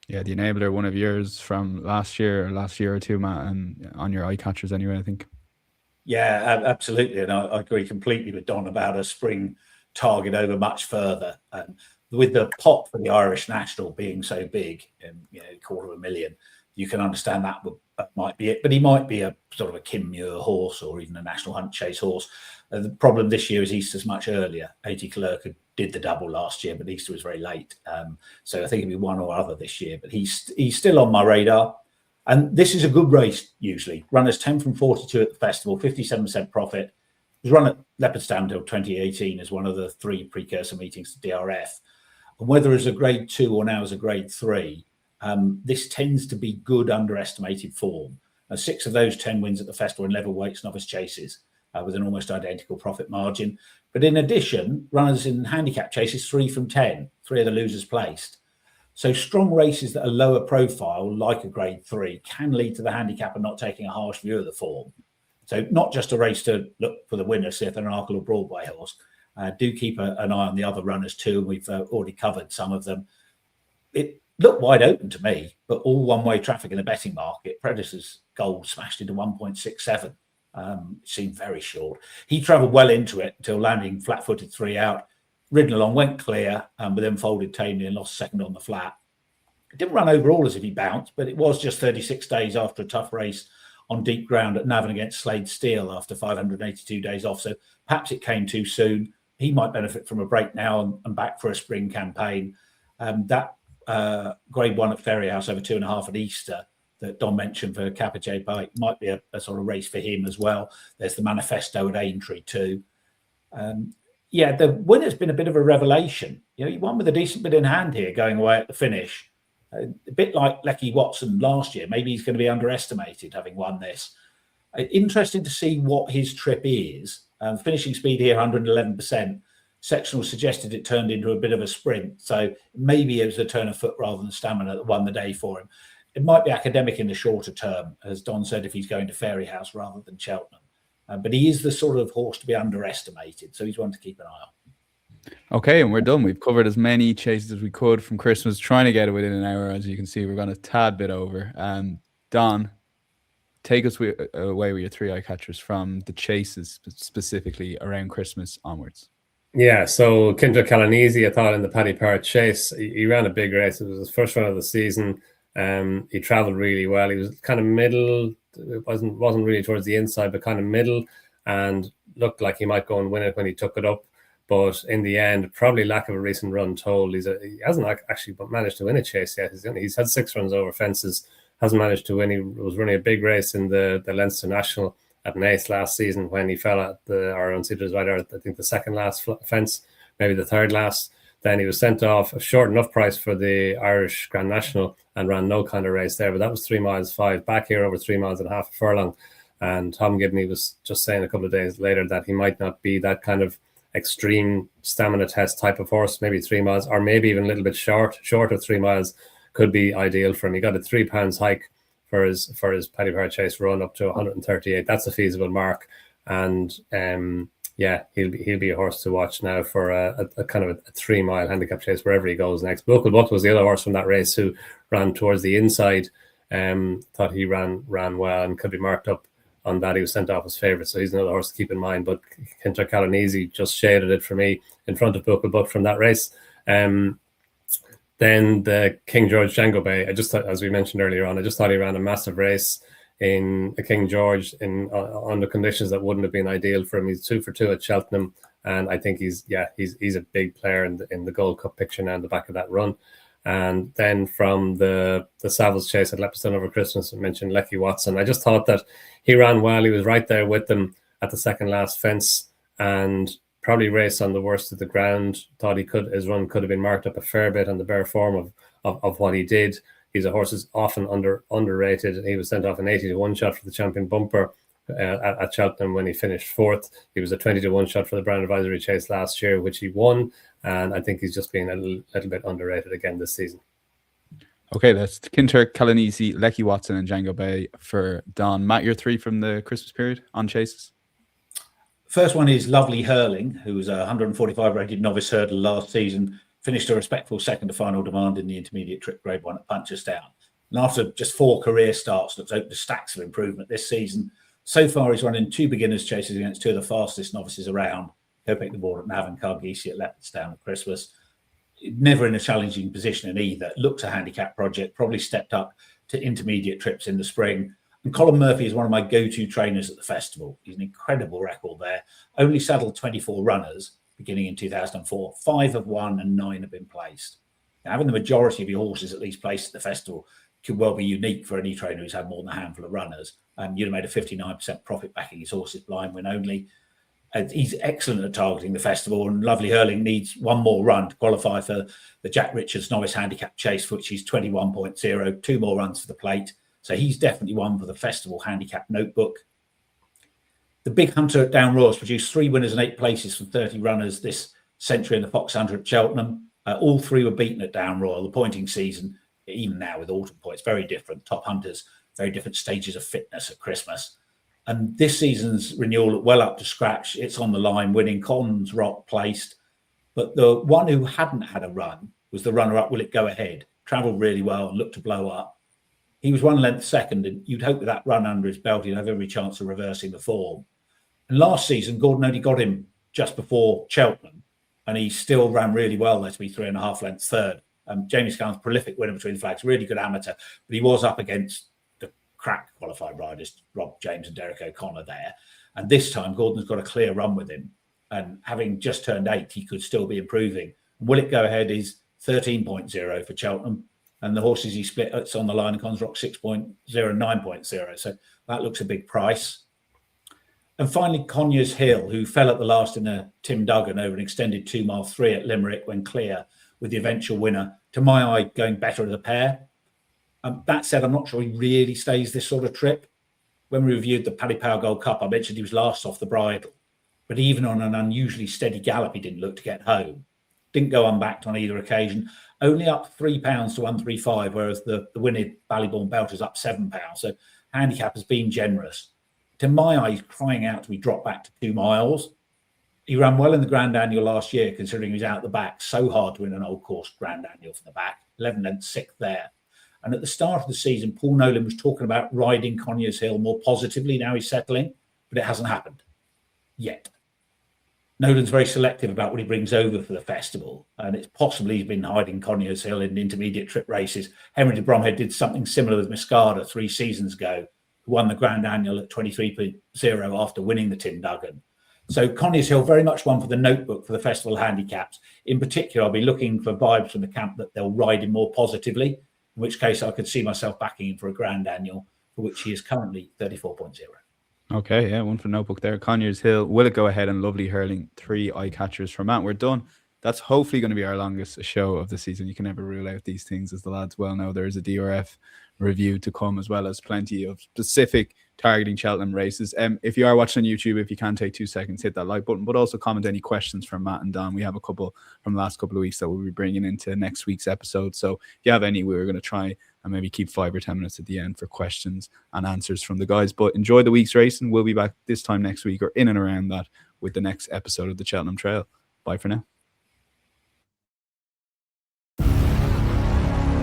Yeah, the Enabler, one of yours from last year or two, Matt, and on your eyecatchers anyway, I think. Yeah, absolutely. And I agree completely with Don about a spring target over much further. With the pot for the Irish National being so big, $250,000, you can understand that might be it. But he might be a sort of a Kim Muir horse or even a National Hunt Chase horse. The problem this year is Easter's much earlier. A.T. Clerk did the double last year, but Easter was very late. So I think it'll be one or other this year. But he's still on my radar. And this is a good race, usually. Runners 10 from 42 at the festival, 57% profit. It was run at Leopardstown until 2018 as one of the 3 precursor meetings to DRF. And whether as a grade 2 or now as a grade 3, this tends to be good underestimated form. 6 of those 10 wins at the festival in level weights novice chases with an almost identical profit margin. But in addition, runners in handicap chases 3 from 10, 3 of the losers placed. So strong races that are lower profile, like a grade 3, can lead to the handicapper not taking a harsh view of the form. So not just a race to look for the winner, see if they're an Arkle or Broadway horse. Do keep an eye on the other runners too. We've already covered some of them. looked wide open to me, but all one-way traffic in the betting market. Predator's goal smashed into 1.67. Seemed very short. He travelled well into it until landing flat-footed 3 out, ridden along, went clear, but then folded tamely and lost second on the flat. It didn't run overall as if he bounced, but it was just 36 days after a tough race on deep ground at Navan against Slade Steel after 582 days off. So perhaps it came too soon. He might benefit from a break now and back for a spring campaign. That grade 1 at Ferryhouse over 2.5 at Easter that Don mentioned for Kappa J Bike might be a sort of race for him as well. There's the Manifesto at Aintree too. The winner's been a bit of a revelation. He won with a decent bit in hand here going away at the finish. A bit like Lecky Watson last year. Maybe he's going to be underestimated having won this. Interesting to see what his trip is. Finishing speed here, 111%. Sectional suggested it turned into a bit of a sprint. So maybe it was a turn of foot rather than stamina that won the day for him. It might be academic in the shorter term, as Don said, if he's going to Ferryhouse rather than Cheltenham. But he is the sort of horse to be underestimated. So he's one to keep an eye on. Okay, and we're done. We've covered as many chases as we could from Christmas, trying to get it within an hour. As you can see, we're going a tad bit over. Don, take us away with your 3 eye catchers from the chases, specifically around Christmas onwards. Yeah, so Kinter Calanese, I thought in the Paddy Parrott chase, he ran a big race. It was his first run of the season. He travelled really well. He was kind of middle. It wasn't really towards the inside, but kind of middle, and looked like he might go and win it when he took it up. But in the end, probably lack of a recent run told. He hasn't actually managed to win a chase yet. He's had 6 runs over fences, hasn't managed to win. He was running a big race in the Leinster National at Naas last season when he fell at I think the second last fence, maybe the third last. Then he was sent off a short enough price for the Irish Grand National and ran no kind of race there. But that was 3 miles 5. Back here over 3 miles and a half a furlong. And Tom Gibney was just saying a couple of days later that he might not be that kind of extreme stamina test type of horse. Maybe 3 miles, or maybe even a little bit short of 3 miles could be ideal for him. He got a £3 hike for his Paddy Parrott chase run up to 138. That's a feasible mark. And he'll be a horse to watch now for a kind of a 3 mile handicap chase wherever he goes next. Local Buck was the other horse from that race who ran towards the inside. Thought he ran well and could be marked up on that. He was sent off as favourite, so he's another horse to keep in mind. But Kinter Calanese just shaded it for me in front of Local Buck from that race. Then the King George Django Bay, I just thought, as we mentioned earlier on, I just thought he ran a massive race in a King George under conditions that wouldn't have been ideal for him. He's 2 for 2 at Cheltenham, and I think he's a big player in the Gold Cup picture now in the back of that run. And then from the Savills chase at Leopardstown over Christmas, I mentioned Lecky Watson. I just thought that he ran well. He was right there with them at the second last fence and probably raced on the worst of the ground. Thought his run could have been marked up a fair bit on the bare form of what he did. He's a horse who's often underrated. He was sent off an 80-1 shot for the Champion Bumper at Cheltenham when he finished 4th. He was a 20-1 shot for the Brown Advisory Chase last year, which he won. And I think he's just been a little bit underrated again this season. Okay, that's Kinter, Calanese, Lecky Watson, and Django Bay for Don. Matt, your 3 from the Christmas period on chases? First one is Lovely Hurling, who was a 145 rated novice hurdle last season, finished a respectful second to final demand in the intermediate trip grade 1 at Punchestown. And after just 4 career starts, looks open to stacks of improvement this season. So far, he's running 2 beginners chases against 2 of the fastest novices around. He'll pick the board at Navan, Cargeesy at Leopardstown at Christmas. Never in a challenging position in either. Looks a handicap project, probably stepped up to intermediate trips in the spring. And Colin Murphy is one of my go-to trainers at the festival. He's an incredible record there. Only saddled 24 runners beginning in 2004. 5 have won and 9 have been placed. Now, having the majority of your horses at least placed at the festival could well be unique for any trainer who's had more than a handful of runners. You'd have made a 59% profit backing his horses blind win only. He's excellent at targeting the festival, and Lovely Hurling needs 1 more run to qualify for the Jack Richards Novice Handicap Chase, for which he's 21.0, 2 more runs for the plate. So he's definitely one for the festival handicap notebook. The Big Hunter at Down Royal has produced 3 winners and 8 places from 30 runners this century in the Fox Hunter at Cheltenham. All 3 were beaten at Down Royal. The pointing season, even now with autumn points, very different. Top hunters, very different stages of fitness at Christmas. And this season's renewal well up to scratch. It's on the line, winning. Cons Rock placed. But the one who hadn't had a run was the runner-up Will It Go Ahead, travelled really well and looked to blow up. He was 1 length second, and you'd hope with that run under his belt, he'd have every chance of reversing the form. And last season, Gordon only got him just before Cheltenham, and he still ran really well there to be 3.5 lengths third. Jamie Scown's prolific winner between the flags, really good amateur, but he was up against the crack qualified riders, Rob James and Derek O'Connor there. And this time, Gordon's got a clear run with him. And having just turned 8, he could still be improving. Will It Go Ahead is 13.0 for Cheltenham. And the horses he split, it's on the line in Consrock 6.0 and 9.0. So that looks a big price. And finally, Conyers Hill, who fell at the last in a Tim Duggan over an extended 2 mile 3 at Limerick when clear, with the eventual winner, to my eye, going better as a pair. That said, I'm not sure he really stays this sort of trip. When we reviewed the Paddy Power Gold Cup, I mentioned he was last off the bridle. But even on an unusually steady gallop, he didn't look to get home. Didn't go unbacked on either occasion. Only up £3 to 135, whereas the winning Ballybourne belt is up £7. So handicap has been generous. To my eye, he's crying out to be dropped back to 2 miles. He ran well in the Grand Annual last year, considering he was out the back. So hard to win an old course Grand Annual from the back. 11 lengths 6th there. And at the start of the season, Paul Nolan was talking about riding Conyers Hill more positively. Now he's settling, but it hasn't happened yet. Nolan's very selective about what he brings over for the festival, and it's possibly he's been hiding Conyers Hill in intermediate trip races. Henry de Bromhead did something similar with Muscada 3 seasons ago, who won the Grand Annual at 23.0 after winning the Tim Duggan. So Conyers Hill very much one for the notebook for the festival handicaps. In particular, I'll be looking for vibes from the camp that they'll ride him more positively, in which case I could see myself backing him for a Grand Annual, for which he is currently 34.0. Okay, yeah, one for notebook there. Conyers Hill, Will It Go Ahead, and Lovely Hurling, 3 eye catchers from Matt. We're done. That's hopefully going to be our longest show of the season. You can never rule out these things, as the lads well know. There is a DRF review to come, as well as plenty of specific targeting Cheltenham races. If you are watching on YouTube, if you can take 2 seconds, hit that like button, but also comment any questions from Matt and Don. We have a couple from the last couple of weeks that we'll be bringing into next week's episode. So if you have any, we're going to try and maybe keep 5 or 10 minutes at the end for questions and answers from the guys. But enjoy the week's racing. We'll be back this time next week or in and around that with the next episode of the Cheltenham Trail. Bye for now.